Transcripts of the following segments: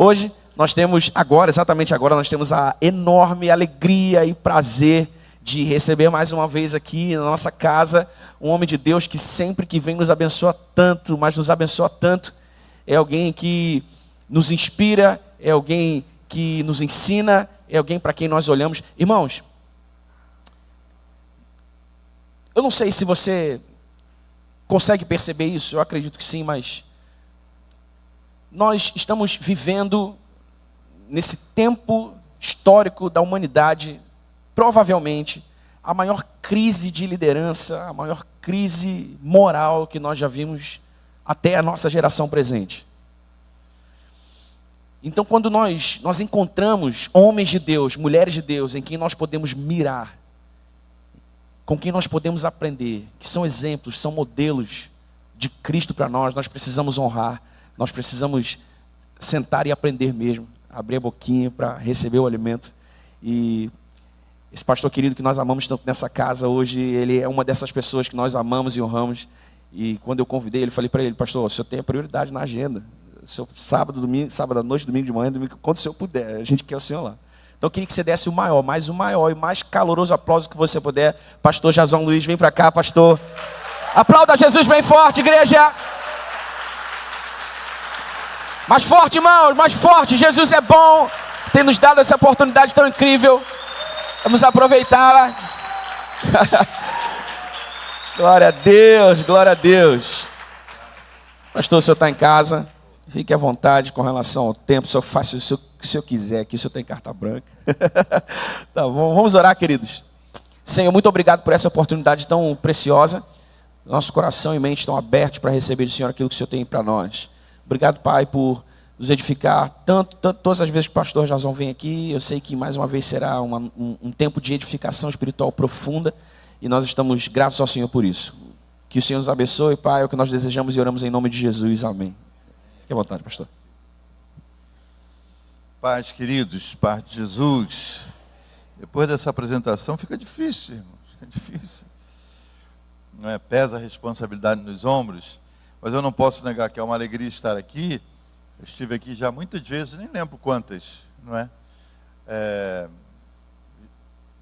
Hoje nós temos, exatamente agora, nós temos a enorme alegria e prazer de receber mais uma vez aqui na nossa casa um homem de Deus que sempre que vem nos abençoa tanto, mas nos abençoa tanto. É alguém que nos inspira, é alguém que nos ensina, é alguém para quem nós olhamos. Irmãos, eu não sei se você consegue perceber isso, eu acredito que sim, mas nós estamos vivendo nesse tempo histórico da humanidade, provavelmente, a maior crise de liderança, a maior crise moral que nós já vimos até a nossa geração presente. Então, quando nós encontramos homens de Deus, mulheres de Deus, em quem nós podemos mirar, com quem nós podemos aprender, que são exemplos, são modelos de Cristo para nós, nós precisamos honrar, nós precisamos sentar e aprender mesmo, abrir a boquinha para receber o alimento. E esse pastor querido que nós amamos tanto nessa casa hoje, ele é uma dessas pessoas que nós amamos e honramos. E quando eu convidei ele, falei para ele: pastor, o senhor tem a prioridade na agenda. O senhor, sábado à noite, domingo de manhã, domingo, quando o senhor puder, a gente quer o senhor lá. Então eu queria que você desse o maior e mais caloroso aplauso que você puder. Pastor Jason Luiz, vem para cá, pastor. Aplauda Jesus bem forte, igreja. Mais forte, irmãos, mais forte. Jesus é bom, tem nos dado essa oportunidade tão incrível. Vamos aproveitá-la. Glória a Deus, glória a Deus. Pastor, o senhor está em casa, fique à vontade com relação ao tempo. O senhor faça o que o senhor quiser aqui, o senhor tem carta branca. Tá bom, vamos orar, queridos. Senhor, muito obrigado por essa oportunidade tão preciosa. Nosso coração e mente estão abertos para receber do Senhor aquilo que o Senhor tem para nós. Obrigado, Pai, por nos edificar tanto, todas as vezes que o pastor Jason vem aqui. Eu sei que mais uma vez será um tempo de edificação espiritual profunda e nós estamos gratos ao Senhor por isso. Que o Senhor nos abençoe, Pai, é o que nós desejamos e oramos em nome de Jesus. Amém. Fique à vontade, pastor. Paz, queridos, paz de Jesus. Depois dessa apresentação fica difícil, irmãos, fica difícil. Não é? Pesa a responsabilidade nos ombros, mas eu não posso negar que é uma alegria estar aqui. Eu estive aqui já muitas vezes, nem lembro quantas, não é?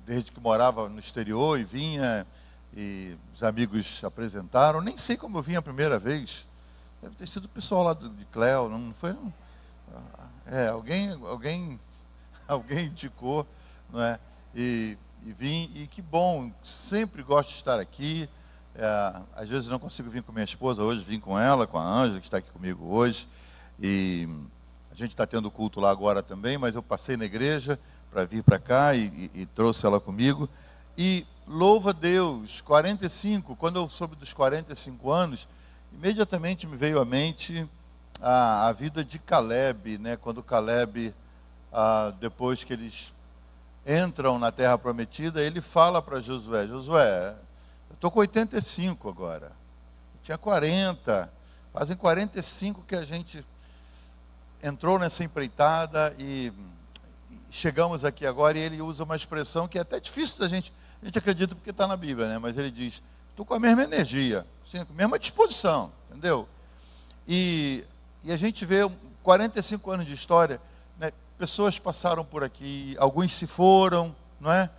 Desde que morava no exterior e vinha, e os amigos apresentaram, nem sei como eu vim a primeira vez. Deve ter sido o pessoal lá de Cléo, não foi? Não. Alguém indicou, não é? E vim, e que bom, sempre gosto de estar aqui. Às vezes não consigo vir com minha esposa, hoje vim com ela, com a Ângela, que está aqui comigo hoje. E a gente está tendo culto lá agora também, mas eu passei na igreja para vir para cá e trouxe ela comigo. E louva a Deus, 45, quando eu soube dos 45 anos, imediatamente me veio à mente a vida de Caleb, né? Quando Caleb, depois que eles entram na terra prometida, ele fala para Josué: Josué, eu estou com 85 agora, eu tinha 40, fazem 45 que a gente entrou nessa empreitada e chegamos aqui agora. E ele usa uma expressão que é até difícil a gente acredita porque está na Bíblia, né? Mas ele diz: estou com a mesma energia, com a mesma disposição, entendeu? E a gente vê 45 anos de história, né? Pessoas passaram por aqui, alguns se foram, não é?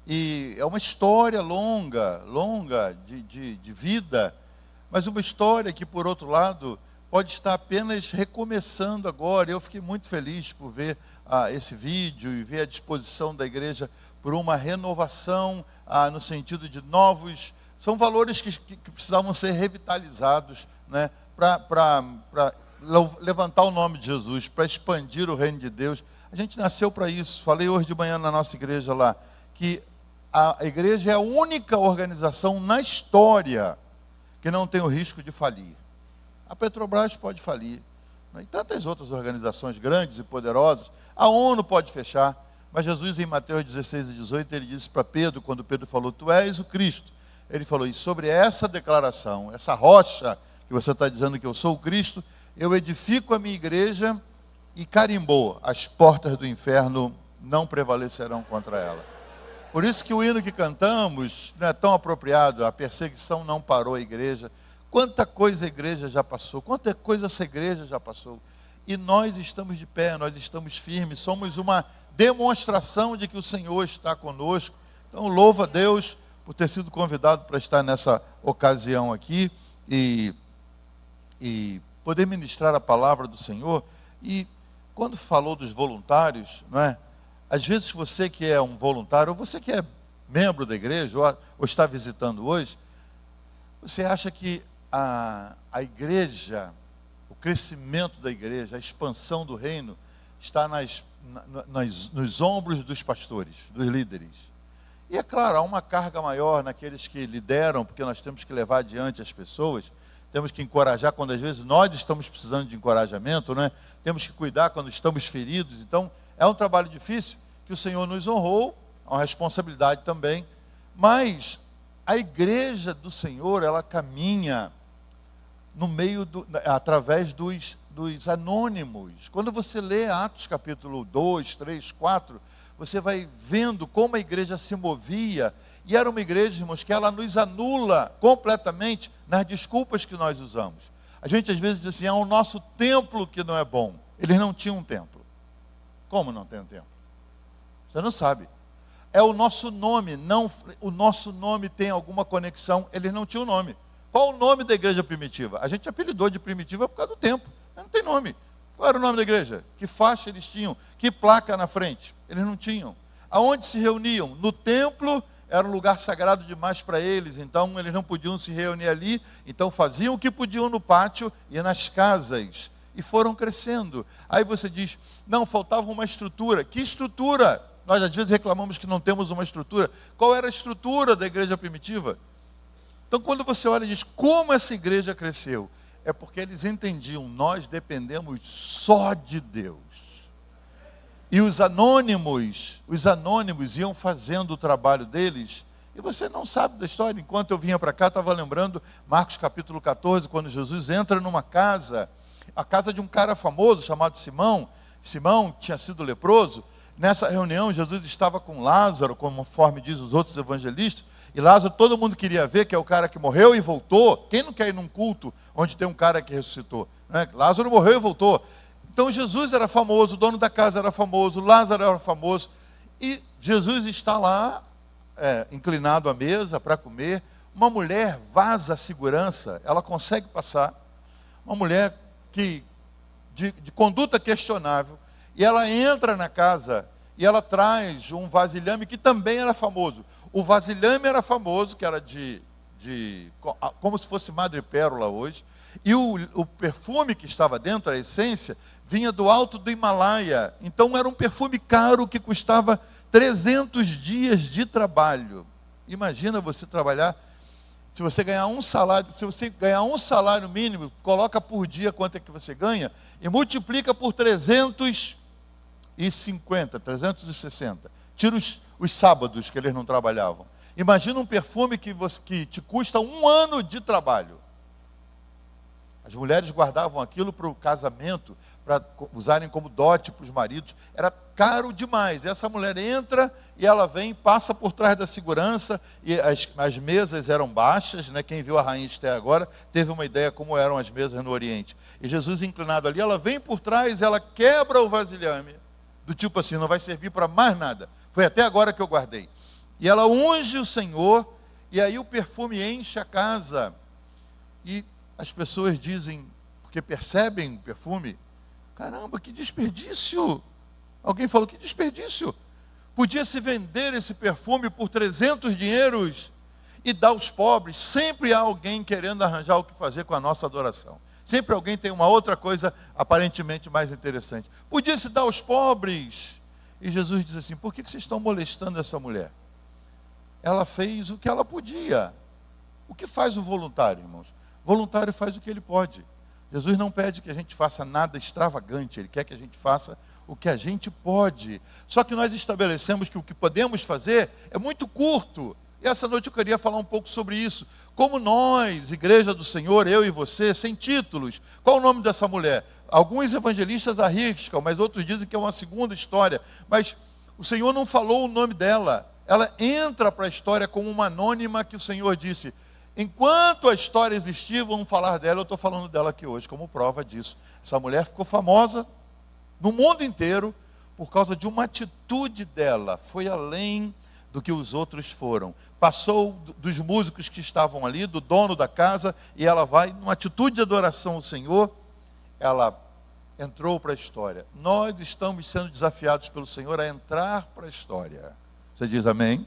E é uma história longa de vida, mas uma história que, por outro lado, pode estar apenas recomeçando agora. Eu fiquei muito feliz por ver esse vídeo e ver a disposição da igreja por uma renovação, no sentido de novos. São valores que precisavam ser revitalizados, né, para levantar o nome de Jesus, para expandir o reino de Deus. A gente nasceu para isso. Falei hoje de manhã na nossa igreja lá, que a igreja é a única organização na história que não tem o risco de falir. A Petrobras pode falir, né? E tantas outras organizações grandes e poderosas. A ONU pode fechar, mas Jesus, em Mateus 16 e 18, ele disse para Pedro, quando Pedro falou: tu és o Cristo. Ele falou: e sobre essa declaração, essa rocha que você está dizendo que eu sou o Cristo, eu edifico a minha igreja, e carimbou: as portas do inferno não prevalecerão contra ela. Por isso que o hino que cantamos não é tão apropriado. A perseguição não parou a igreja. Quanta coisa a igreja já passou, quanta coisa essa igreja já passou. e nós estamos de pé, nós estamos firmes, somos uma demonstração de que o Senhor está conosco. Então, louvo a Deus por ter sido convidado para estar nessa ocasião aqui e poder ministrar a palavra do Senhor. E quando falou dos voluntários, não é? Às vezes você que é um voluntário, ou você que é membro da igreja, ou está visitando hoje, você acha que a igreja, o crescimento da igreja, a expansão do reino, está nos ombros dos pastores, dos líderes. E é claro, há uma carga maior naqueles que lideram, porque nós temos que levar adiante as pessoas, temos que encorajar quando às vezes nós estamos precisando de encorajamento, né? Temos que cuidar quando estamos feridos. Então, é um trabalho difícil que o Senhor nos honrou, é uma responsabilidade também, mas a igreja do Senhor, ela caminha no meio, através dos anônimos. Quando você lê Atos capítulo 2, 3, 4, você vai vendo como a igreja se movia, e era uma igreja, irmãos, que ela nos anula completamente nas desculpas que nós usamos. A gente às vezes diz assim, o nosso templo que não é bom. Eles não tinham um templo. Como não tem um templo? Você não sabe. É o nosso nome, o nosso nome tem alguma conexão, eles não tinham nome. Qual o nome da igreja primitiva? A gente apelidou de primitiva por causa do tempo, mas não tem nome. Qual era o nome da igreja? Que faixa eles tinham? Que placa na frente? Eles não tinham. Aonde se reuniam? No templo, era um lugar sagrado demais para eles, então eles não podiam se reunir ali, então faziam o que podiam no pátio e nas casas, e foram crescendo. Aí você diz, não, faltava uma estrutura. Que estrutura? Nós às vezes reclamamos que não temos uma estrutura. Qual era a estrutura da igreja primitiva? Então quando você olha e diz, como essa igreja cresceu? É porque eles entendiam, nós dependemos só de Deus. E os anônimos iam fazendo o trabalho deles, e você não sabe da história. Enquanto eu vinha para cá, estava lembrando Marcos capítulo 14, quando Jesus entra numa casa, a casa de um cara famoso chamado Simão. Simão tinha sido leproso. Nessa reunião, Jesus estava com Lázaro, conforme diz os outros evangelistas, e Lázaro todo mundo queria ver, que é o cara que morreu e voltou. Quem não quer ir num culto onde tem um cara que ressuscitou? Né? Lázaro morreu e voltou. Então Jesus era famoso, o dono da casa era famoso, Lázaro era famoso, e Jesus está lá, inclinado à mesa para comer. Uma mulher vaza a segurança, ela consegue passar, uma mulher de conduta questionável, e ela entra na casa, e ela traz um vasilhame que também era famoso. O vasilhame era famoso, que era como se fosse madrepérola hoje, e o perfume que estava dentro, a essência, vinha do alto do Himalaia. Então era um perfume caro que custava 300 dias de trabalho. Imagina você trabalhar, se você ganhar um salário mínimo, coloca por dia quanto é que você ganha, e multiplica por 350, 360. Tira os sábados que eles não trabalhavam. Imagina um perfume que te custa 1 ano de trabalho. As mulheres guardavam aquilo para o casamento, para usarem como dote para os maridos. Era caro demais. Essa mulher entra e ela vem, passa por trás da segurança, e as mesas eram baixas, né? Quem viu a Rainha Esther agora teve uma ideia como eram as mesas no Oriente. E Jesus inclinado ali, ela vem por trás, ela quebra o vasilhame, do tipo assim, não vai servir para mais nada. Foi até agora que eu guardei. E ela unge o Senhor, e aí o perfume enche a casa. E as pessoas dizem, porque percebem o perfume, caramba, que desperdício. Alguém falou, que desperdício. Podia se vender esse perfume por 300 dinheiros e dar aos pobres. Sempre há alguém querendo arranjar o que fazer com a nossa adoração. Sempre alguém tem uma outra coisa aparentemente mais interessante. Podia se dar aos pobres. E Jesus diz assim, por que vocês estão molestando essa mulher? Ela fez o que ela podia. O que faz o voluntário, irmãos? O voluntário faz o que ele pode. Jesus não pede que a gente faça nada extravagante, Ele quer que a gente faça o que a gente pode. Só que nós estabelecemos que o que podemos fazer é muito curto. E essa noite eu queria falar um pouco sobre isso. Como nós, Igreja do Senhor, eu e você, sem títulos. Qual o nome dessa mulher? Alguns evangelistas arriscam, mas outros dizem que é uma segunda história. Mas o Senhor não falou o nome dela. Ela entra para a história como uma anônima que o Senhor disse, Enquanto a história existir, vamos falar dela. Eu estou falando dela aqui hoje como prova disso. Essa mulher ficou famosa no mundo inteiro por causa de uma atitude dela. Foi além do que os outros foram. Passou dos músicos que estavam ali, do dono da casa, e ela vai, numa atitude de adoração ao Senhor, ela entrou para a história. Nós estamos sendo desafiados pelo Senhor a entrar para a história. Você diz amém?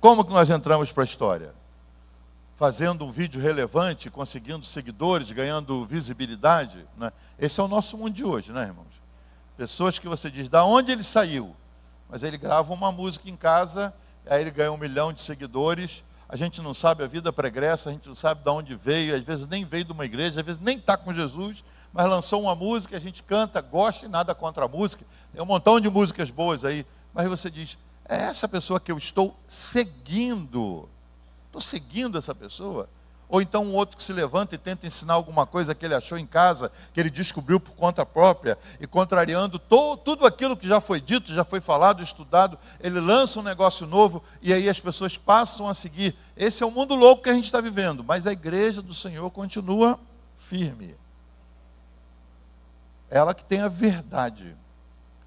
Como que nós entramos para a história? Fazendo um vídeo relevante, conseguindo seguidores, ganhando visibilidade, né? Esse é o nosso mundo de hoje, né, irmãos? Pessoas que você diz, da onde ele saiu? Mas ele grava uma música em casa, aí ele ganha 1 milhão de seguidores. A gente não sabe a vida pregressa, a gente não sabe de onde veio, às vezes nem veio de uma igreja, às vezes nem está com Jesus, mas lançou uma música, a gente canta, gosta e nada contra a música. Tem um montão de músicas boas aí, mas você diz, é essa pessoa que eu estou seguindo. Estou seguindo essa pessoa? Ou então um outro que se levanta e tenta ensinar alguma coisa que ele achou em casa, que ele descobriu por conta própria, e contrariando tudo aquilo que já foi dito, já foi falado, estudado, ele lança um negócio novo, e aí as pessoas passam a seguir. Esse é o mundo louco que a gente está vivendo, mas a igreja do Senhor continua firme. Ela que tem a verdade.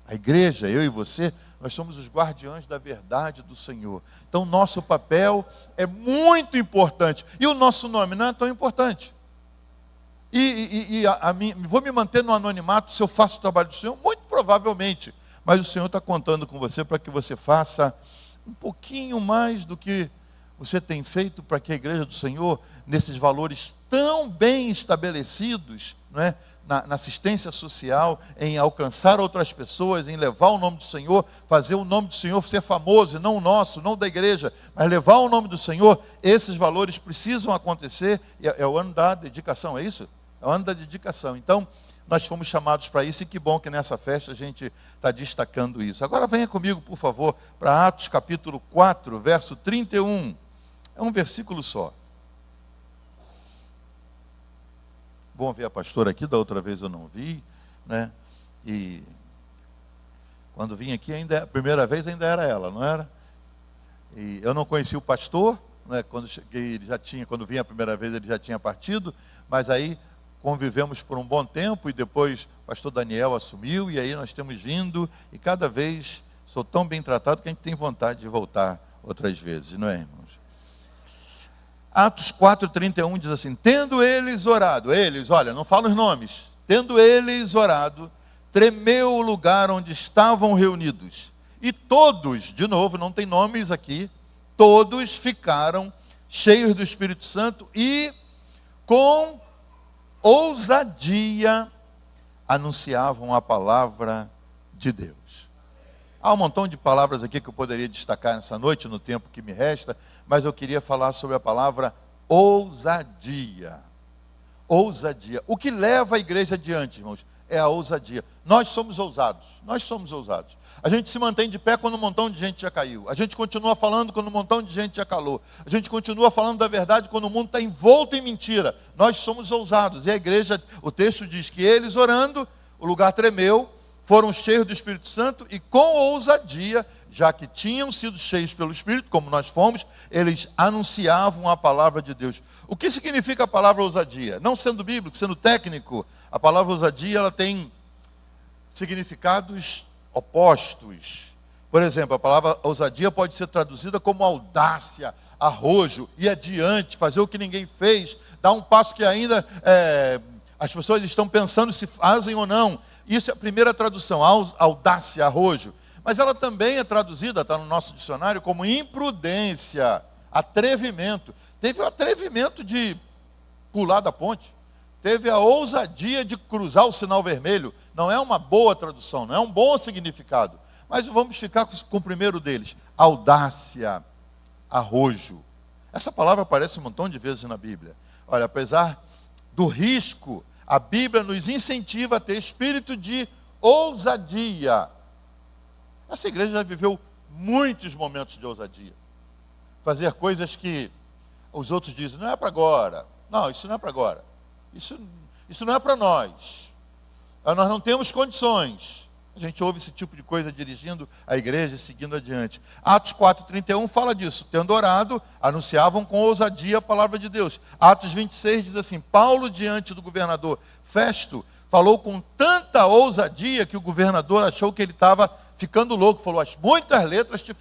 A igreja, eu e você, nós somos os guardiões da verdade do Senhor. Então, nosso papel é muito importante. E o nosso nome não é tão importante. Vou me manter no anonimato se eu faço o trabalho do Senhor? Muito provavelmente. Mas o Senhor está contando com você para que você faça um pouquinho mais do que você tem feito para que a igreja do Senhor, nesses valores tão bem estabelecidos, não é? Na assistência social, em alcançar outras pessoas, em levar o nome do Senhor, fazer o nome do Senhor ser famoso, e não o nosso, não da igreja, mas levar o nome do Senhor, esses valores precisam acontecer. É o ano da dedicação, é isso? É o ano da dedicação. Então, nós fomos chamados para isso, e que bom que nessa festa a gente está destacando isso. Agora venha comigo, por favor, para Atos capítulo 4, verso 31. É um versículo só. Bom ver a pastora aqui, da outra vez eu não vi, né? E quando vim aqui, a primeira vez ainda era ela, não era? E eu não conheci o pastor, né? Quando cheguei, quando vim a primeira vez ele já tinha partido, mas aí convivemos por um bom tempo e depois o pastor Daniel assumiu, e aí nós temos vindo, e cada vez sou tão bem tratado que a gente tem vontade de voltar outras vezes, não é, irmãos? Atos 4,31 diz assim, tendo eles orado, olha, não falo os nomes, tendo eles orado, tremeu o lugar onde estavam reunidos, e todos, de novo, não tem nomes aqui, todos ficaram cheios do Espírito Santo e com ousadia anunciavam a palavra de Deus. Há um montão de palavras aqui que eu poderia destacar nessa noite, no tempo que me resta, mas eu queria falar sobre a palavra ousadia. Ousadia. O que leva a igreja adiante, irmãos, é a ousadia. Nós somos ousados. A gente se mantém de pé quando um montão de gente já caiu. A gente continua falando quando um montão de gente já calou. A gente continua falando da verdade quando o mundo está envolto em mentira. Nós somos ousados. E a igreja, o texto diz que eles orando, o lugar tremeu, foram cheios do Espírito Santo e com ousadia, já que tinham sido cheios pelo Espírito, como nós fomos, eles anunciavam a palavra de Deus. O que significa a palavra ousadia? Não sendo bíblico, sendo técnico, a palavra ousadia ela tem significados opostos. Por exemplo, a palavra ousadia pode ser traduzida como audácia, arrojo, ir adiante, fazer o que ninguém fez, dar um passo que ainda as pessoas estão pensando se fazem ou não. Isso é a primeira tradução, audácia, arrojo. Mas ela também é traduzida, está no nosso dicionário, como imprudência, atrevimento. Teve o atrevimento de pular da ponte. Teve a ousadia de cruzar o sinal vermelho. Não é uma boa tradução, não é um bom significado. Mas vamos ficar com o primeiro deles. Audácia, arrojo. Essa palavra aparece um montão de vezes na Bíblia. Olha, apesar do risco, a Bíblia nos incentiva a ter espírito de ousadia. Essa igreja já viveu muitos momentos de ousadia. Fazer coisas que os outros dizem, não é para agora. Não, isso não é para agora. Isso não é para nós. Nós não temos condições. A gente ouve esse tipo de coisa dirigindo a igreja e seguindo adiante. Atos 4:31 fala disso. Tendo orado, anunciavam com ousadia a palavra de Deus. Atos 26 diz assim: Paulo, diante do governador Festo, falou com tanta ousadia que o governador achou que ele estava ficando louco. Falou: as muitas letras te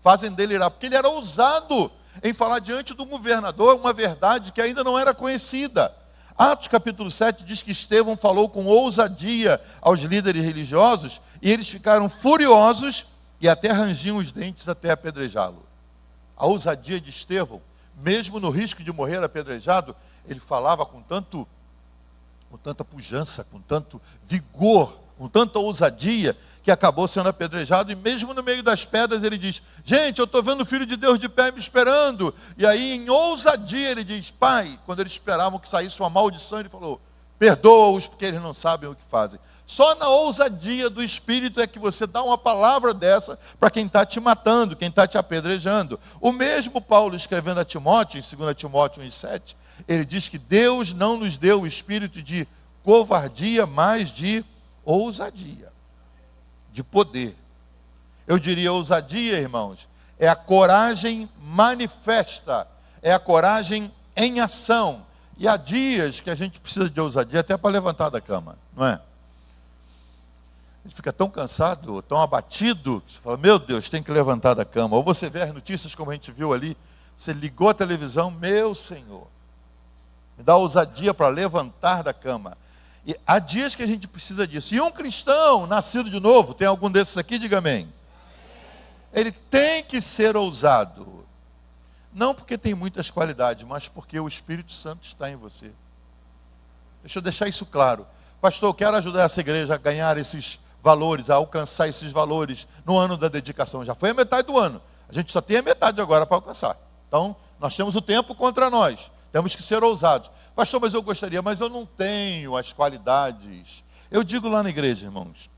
fazem delirar. Porque ele era ousado em falar diante do governador uma verdade que ainda não era conhecida. Atos capítulo 7 diz que Estevão falou com ousadia aos líderes religiosos e eles ficaram furiosos e até rangiam os dentes até apedrejá-lo. A ousadia de Estevão, mesmo no risco de morrer apedrejado, ele falava com tanta pujança, com tanto vigor, com tanta ousadia, que acabou sendo apedrejado, e mesmo no meio das pedras ele diz: gente, eu estou vendo o Filho de Deus de pé me esperando. E aí em ousadia ele diz: Pai, quando eles esperavam que saísse uma maldição, ele falou: perdoa-os porque eles não sabem o que fazem. Só na ousadia do Espírito é que você dá uma palavra dessa para quem está te matando, quem está te apedrejando. O mesmo Paulo, escrevendo a Timóteo, em 2 Timóteo 1,7, ele diz que Deus não nos deu o espírito de covardia, mas de ousadia, de poder. Eu diria ousadia, irmãos, é a coragem manifesta, é a coragem em ação. E há dias que a gente precisa de ousadia até para levantar da cama, não é? A gente fica tão cansado, tão abatido, que você fala: meu Deus, tem que levantar da cama. Ou você vê as notícias como a gente viu ali, você ligou a televisão: meu Senhor, me dá ousadia para levantar da cama. E há dias que a gente precisa disso. E um cristão nascido de novo, tem algum desses aqui? Diga amém. Ele tem que ser ousado. Não porque tem muitas qualidades, mas porque o Espírito Santo está em você. Deixa eu deixar isso claro. Pastor, eu quero ajudar essa igreja a ganhar esses valores, a alcançar esses valores no ano da dedicação. Já foi a metade do ano. A gente só tem a metade agora para alcançar. Então, nós temos o tempo contra nós. Temos que ser ousados. Pastor, mas eu gostaria, mas eu não tenho as qualidades. Eu digo lá na igreja, irmãos,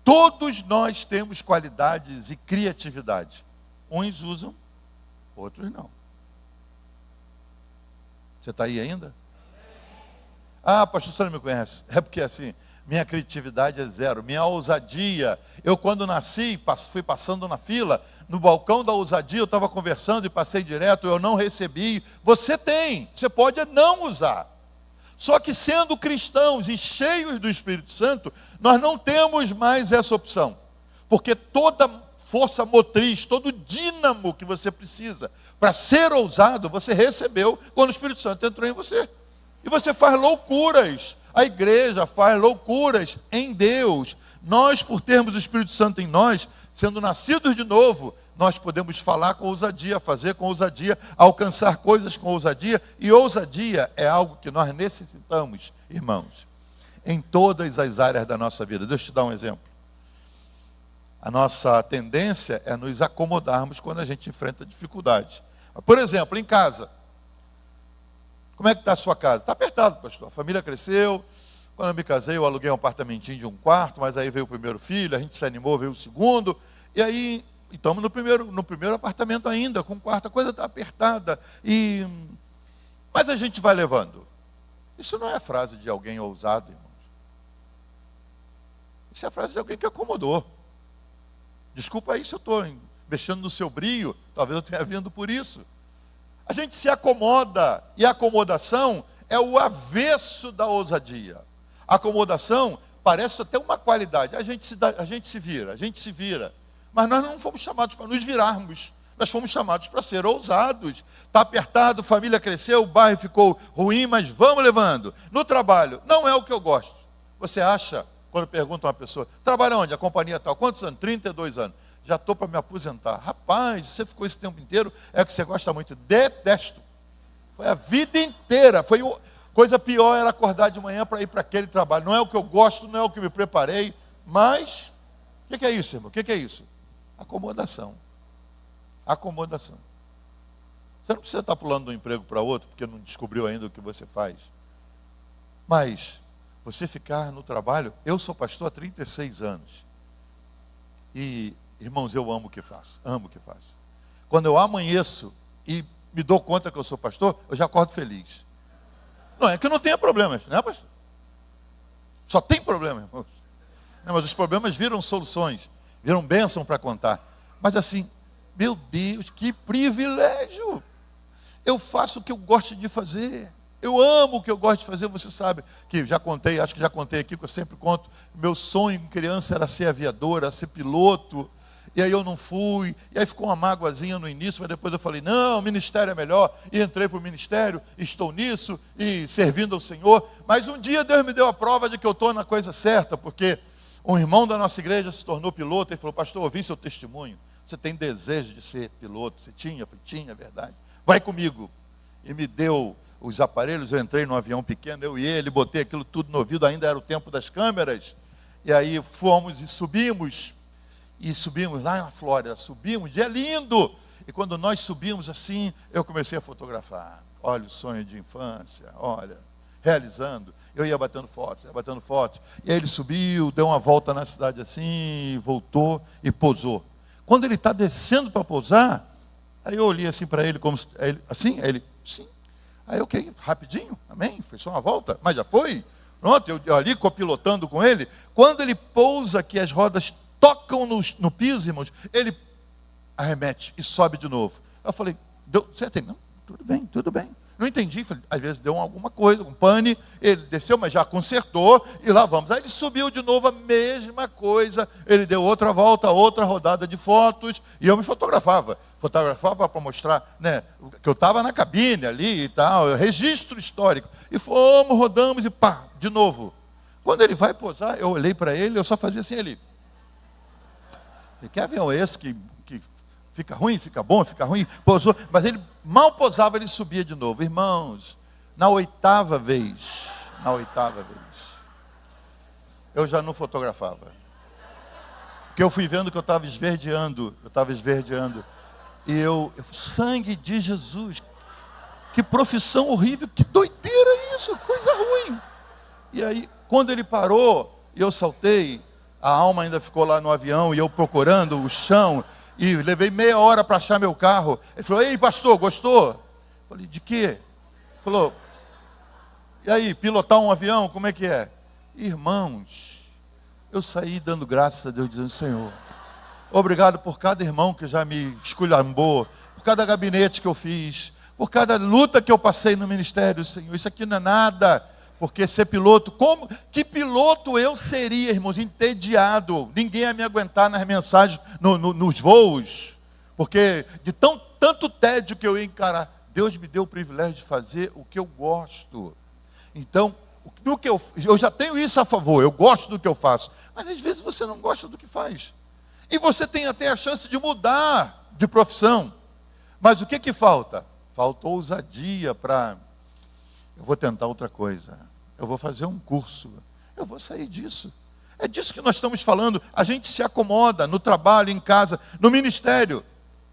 todos nós temos qualidades e criatividade. Uns usam, outros não. Você está aí ainda? Ah, pastor, você não me conhece. É porque assim, minha criatividade é zero. Minha ousadia, eu quando nasci, fui passando na fila, no balcão da ousadia, eu estava conversando e passei direto, eu não recebi. Você tem, você pode não usar. Só que sendo cristãos e cheios do Espírito Santo, nós não temos mais essa opção. Porque toda força motriz, todo dínamo que você precisa para ser ousado, você recebeu quando o Espírito Santo entrou em você. E você faz loucuras. A igreja faz loucuras em Deus. Nós, por termos o Espírito Santo em nós, sendo nascidos de novo, nós podemos falar com ousadia, fazer com ousadia, alcançar coisas com ousadia. E ousadia é algo que nós necessitamos, irmãos, em todas as áreas da nossa vida. Deixa eu te dar um exemplo. A nossa tendência é nos acomodarmos quando a gente enfrenta dificuldades. Por exemplo, em casa. Como é que está a sua casa? Está apertado, pastor. A família cresceu. Quando eu me casei, eu aluguei um apartamentinho de 1 quarto, mas aí veio o primeiro filho, a gente se animou, veio o segundo. E aí, estamos no primeiro apartamento ainda, com 1 quarto, a coisa está apertada. Mas a gente vai levando. Isso não é a frase de alguém ousado, irmãos. Isso é a frase de alguém que acomodou. Desculpa aí se eu estou mexendo no seu brio, talvez eu tenha vindo por isso. A gente se acomoda, e a acomodação é o avesso da ousadia. A acomodação parece até uma qualidade. A gente se vira. Mas nós não fomos chamados para nos virarmos. Nós fomos chamados para ser ousados. Está apertado, família cresceu, o bairro ficou ruim, mas vamos levando. No trabalho, não é o que eu gosto. Você acha, quando pergunta a uma pessoa, trabalha onde? A companhia tal. Quantos anos? 32 anos. Já estou para me aposentar. Rapaz, você ficou esse tempo inteiro, é o que você gosta muito. Detesto. Foi a vida inteira. Coisa pior era acordar de manhã para ir para aquele trabalho. Não é o que eu gosto, não é o que me preparei, mas o que é isso, irmão? O que é isso? Acomodação. Acomodação. Você não precisa estar pulando de um emprego para outro, porque não descobriu ainda o que você faz. Mas você ficar no trabalho, eu sou pastor há 36 anos. E, irmãos, eu amo o que faço. Amo o que faço. Quando eu amanheço e me dou conta que eu sou pastor, eu já acordo feliz. Não é que não tenha problemas, né, pastor? Só tem problema, irmãos. Não, mas os problemas viram soluções, viram bênção para contar. Mas assim, meu Deus, que privilégio! Eu faço o que eu gosto de fazer. Eu amo o que eu gosto de fazer. Você sabe que já contei, acho que já contei aqui, que eu sempre conto. Meu sonho em criança era ser aviador, era ser piloto. E aí eu não fui. E aí ficou uma mágoazinha no início, mas depois eu falei, não, o ministério é melhor. E entrei para o ministério, estou nisso, e servindo ao Senhor. Mas um dia Deus me deu a prova de que eu estou na coisa certa, porque um irmão da nossa igreja se tornou piloto e falou, pastor, ouvi seu testemunho. Você tem desejo de ser piloto? Você tinha? Eu falei, tinha, é verdade. Vai comigo. E me deu os aparelhos, eu entrei num avião pequeno, eu e ele, botei aquilo tudo no ouvido, ainda era o tempo das câmeras. E aí fomos e subimos lá na Flórida, subimos, dia lindo. E quando nós subimos assim, eu comecei a fotografar. Olha o sonho de infância, olha, realizando. Eu ia batendo foto. E aí ele subiu, deu uma volta na cidade assim, voltou e pousou. Quando ele está descendo para pousar, aí eu olhei assim para ele, como assim, aí ele, sim. Aí ok, rapidinho, amém, foi só uma volta, mas já foi. Pronto, eu ali copilotando com ele. Quando ele pousa, que as rodas tocam no piso, irmãos, ele arremete e sobe de novo. Eu falei, você tem? Não, tudo bem. Não entendi, falei, às vezes deu alguma coisa, um pane, ele desceu, mas já consertou, e lá vamos. Aí ele subiu de novo, a mesma coisa, ele deu outra volta, outra rodada de fotos, e eu me fotografava para mostrar, né, que eu estava na cabine ali e tal, registro histórico. E fomos, rodamos e pá, de novo. Quando ele vai pousar, eu olhei para ele, eu só fazia assim, ele... Que avião é esse que fica ruim, fica bom, fica ruim? Pousou, mas ele mal pousava, ele subia de novo. Irmãos, na oitava vez, eu já não fotografava. Porque eu fui vendo que eu estava esverdeando. E sangue de Jesus, que profissão horrível, que doideira isso, coisa ruim. E aí, quando ele parou, eu saltei, a alma ainda ficou lá no avião, e eu procurando o chão, e levei meia hora para achar meu carro. Ele falou, ei pastor, gostou? Eu falei, de quê? Ele falou, e aí, pilotar um avião, como é que é? Irmãos, eu saí dando graças a Deus, dizendo, Senhor, obrigado por cada irmão que já me esculhambou, por cada gabinete que eu fiz, por cada luta que eu passei no ministério, Senhor. Isso aqui não é nada, porque ser piloto, que piloto eu seria, irmãos, entediado. Ninguém ia me aguentar nas mensagens, nos voos, porque de tanto tédio que eu ia encarar. Deus me deu o privilégio de fazer o que eu gosto. Então, do que eu já tenho isso a favor, eu gosto do que eu faço. Mas às vezes você não gosta do que faz. E você tem até a chance de mudar de profissão. Mas o que falta? Falta ousadia para... Eu vou tentar outra coisa. Eu vou fazer um curso. Eu vou sair disso. É disso que nós estamos falando. A gente se acomoda no trabalho, em casa, no ministério.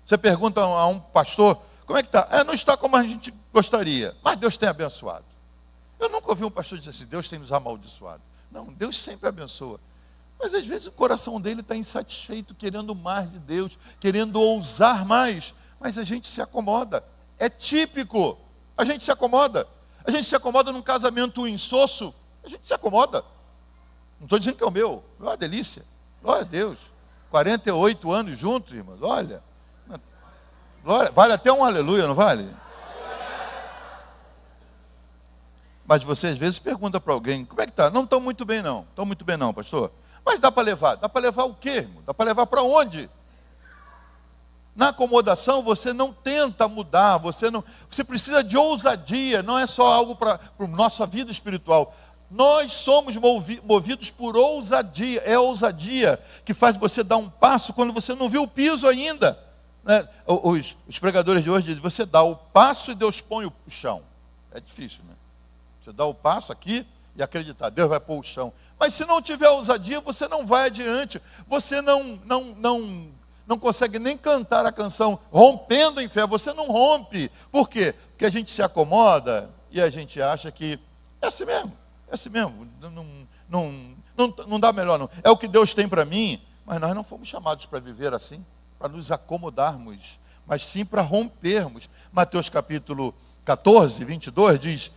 Você pergunta a um pastor, como é que está? Não está como a gente gostaria, mas Deus tem abençoado. Eu nunca ouvi um pastor dizer assim, Deus tem nos amaldiçoado. Não, Deus sempre abençoa. Mas às vezes o coração dele está insatisfeito, querendo mais de Deus, querendo ousar mais. Mas a gente se acomoda. É típico. A gente se acomoda. A gente se acomoda num casamento insosso. A gente se acomoda. Não estou dizendo que é o meu. É uma delícia. Glória a Deus. 48 anos juntos, irmãos. Olha. Glória. Vale até um aleluia, não vale? Mas você às vezes pergunta para alguém, como é que está? Não estou muito bem não. Estou muito bem não, pastor. Mas dá para levar. Dá para levar o quê, irmão? Dá para levar para onde? Na acomodação você não tenta mudar, você precisa de ousadia, não é só algo para a nossa vida espiritual. Nós somos movidos por ousadia, é a ousadia que faz você dar um passo quando você não viu o piso ainda. Né? Os pregadores de hoje dizem, você dá o passo e Deus põe o chão. É difícil, né? Você dá o passo aqui e acreditar, Deus vai pôr o chão. Mas se não tiver ousadia, você não vai adiante, você não consegue nem cantar a canção rompendo em fé, você não rompe. Por quê? Porque a gente se acomoda e a gente acha que é assim mesmo, não dá melhor não. É o que Deus tem para mim, mas nós não fomos chamados para viver assim, para nos acomodarmos, mas sim para rompermos. Mateus capítulo 14, 22 diz,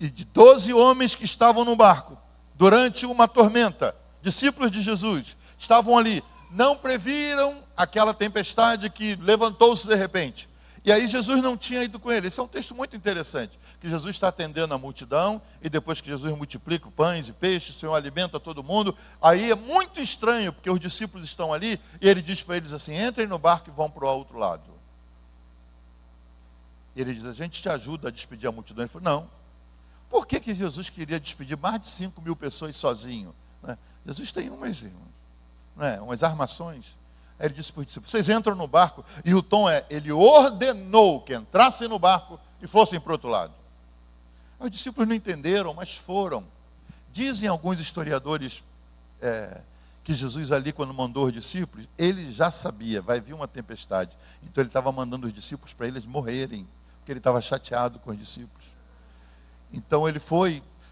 e de 12 homens que estavam no barco, durante uma tormenta, discípulos de Jesus, estavam ali, não previram aquela tempestade que levantou-se de repente. E aí Jesus não tinha ido com ele. Esse é um texto muito interessante, que Jesus está atendendo a multidão, e depois que Jesus multiplica pães e peixes, o Senhor alimenta todo mundo. Aí é muito estranho, porque os discípulos estão ali, e ele diz para eles assim, entrem no barco e vão para o outro lado. E ele diz, a gente te ajuda a despedir a multidão. Ele falou, não. Por que Jesus queria despedir mais de 5.000 pessoas sozinho? Jesus tem umas armações. Aí ele disse para os discípulos, vocês entram no barco, e o tom é, ele ordenou que entrassem no barco e fossem para o outro lado. Os discípulos não entenderam, mas foram. Dizem alguns historiadores que Jesus ali, quando mandou os discípulos, ele já sabia, vai vir uma tempestade. Então ele estava mandando os discípulos para eles morrerem, porque ele estava chateado com os discípulos. Então ele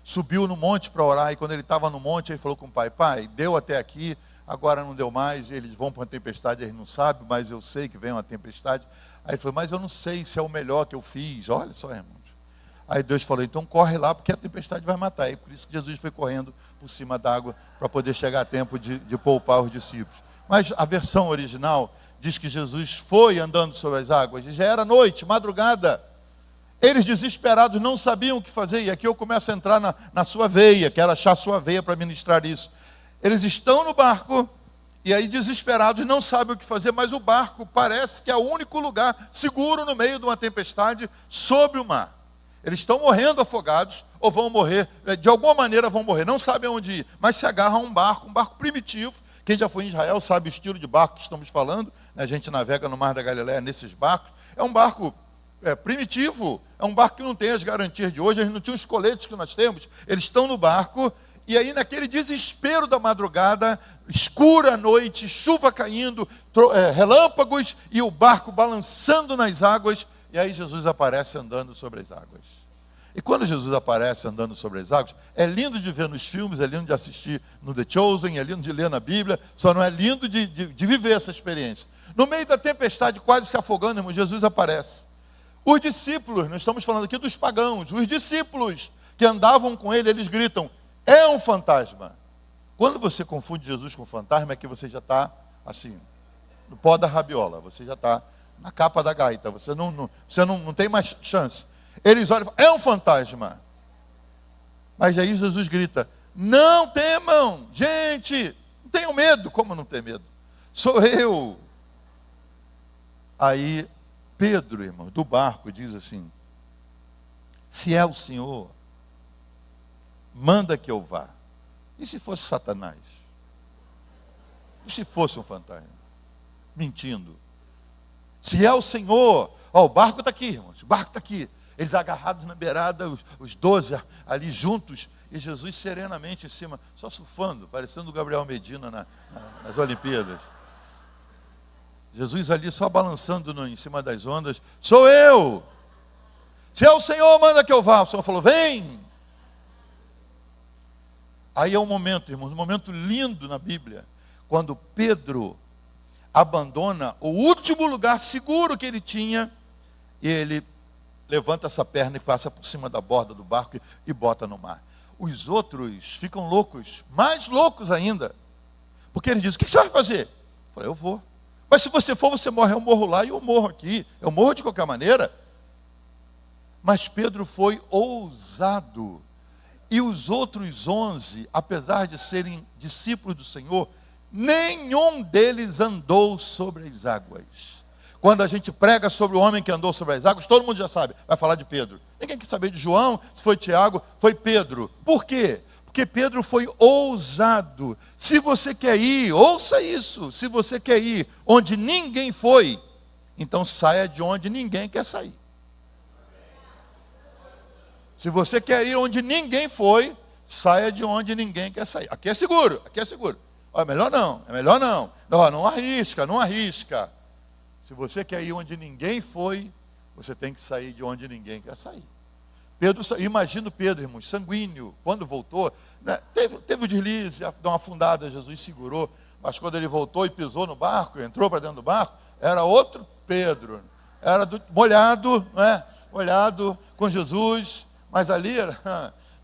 subiu no monte para orar, e quando ele estava no monte, ele falou com o pai, pai, deu até aqui, agora não deu mais, eles vão para uma tempestade, eles não sabem, mas eu sei que vem uma tempestade. Aí ele falou, mas eu não sei se é o melhor que eu fiz, olha só, irmãos. Aí Deus falou, então corre lá, porque a tempestade vai matar. E por isso que Jesus foi correndo por cima d'água, para poder chegar a tempo de poupar os discípulos. Mas a versão original diz que Jesus foi andando sobre as águas, e já era noite, madrugada. Eles desesperados não sabiam o que fazer, e aqui eu começo a entrar na sua veia, quero achar a sua veia para ministrar isso. Eles estão no barco, e aí desesperados não sabem o que fazer, mas o barco parece que é o único lugar seguro no meio de uma tempestade sobre o mar. Eles estão morrendo afogados, ou vão morrer, de alguma maneira vão morrer, não sabem onde ir, mas se agarram a um barco primitivo. Quem já foi em Israel sabe o estilo de barco que estamos falando, a gente navega no Mar da Galileia nesses barcos, é um barco primitivo, é um barco que não tem as garantias de hoje, eles não tinham os coletes que nós temos, eles estão no barco, e aí naquele desespero da madrugada, escura a noite, chuva caindo, relâmpagos, e o barco balançando nas águas, e aí Jesus aparece andando sobre as águas. E quando Jesus aparece andando sobre as águas, é lindo de ver nos filmes, é lindo de assistir no The Chosen, é lindo de ler na Bíblia, só não é lindo de viver essa experiência. No meio da tempestade, quase se afogando, irmão, Jesus aparece. Os discípulos, nós estamos falando aqui dos pagãos, os discípulos que andavam com ele, eles gritam, é um fantasma. Quando você confunde Jesus com fantasma, é que você já está assim, no pó da rabiola, você já está na capa da gaita, você não tem mais chance. Eles olham e falam, é um fantasma. Mas aí Jesus grita, não temam, gente, não tenham medo. Como não ter medo? Sou eu. Aí Pedro, irmão, do barco, diz assim, se é o Senhor, manda que eu vá. E se fosse Satanás? E se fosse um fantasma? Mentindo. Se é o Senhor, o barco está aqui, irmãos, o barco está aqui. Eles agarrados na beirada, os 12 ali juntos, e Jesus serenamente em cima, só surfando, parecendo o Gabriel Medina nas Olimpíadas. Jesus ali só balançando em cima das ondas, sou eu. Se é o Senhor, manda que eu vá. O Senhor falou, vem. Aí é um momento, irmãos, um momento lindo na Bíblia, quando Pedro abandona o último lugar seguro que ele tinha, e ele levanta essa perna e passa por cima da borda do barco e bota no mar. Os outros ficam loucos, mais loucos ainda, porque ele diz, o que você vai fazer? Eu falei, eu vou. Mas se você for, você morre, eu morro lá e eu morro aqui, eu morro de qualquer maneira. Mas Pedro foi ousado, e os outros 11, apesar de serem discípulos do Senhor, nenhum deles andou sobre as águas. Quando a gente prega sobre o homem que andou sobre as águas, todo mundo já sabe, vai falar de Pedro. Ninguém quer saber de João, se foi Tiago, foi Pedro. Por quê? Porque Pedro foi ousado. Se você quer ir, ouça isso, se você quer ir onde ninguém foi, então saia de onde ninguém quer sair. Se você quer ir onde ninguém foi, saia de onde ninguém quer sair. Aqui é seguro, aqui é seguro. É melhor não, é melhor não. Não arrisca, não arrisca. Se você quer ir onde ninguém foi, você tem que sair de onde ninguém quer sair. Pedro, imagina o Pedro, irmãos, sanguíneo, quando voltou, né, teve o deslize, deu uma afundada, Jesus segurou, mas quando ele voltou e pisou no barco, entrou para dentro do barco, era outro Pedro, era molhado, não é? Molhado com Jesus, mas ali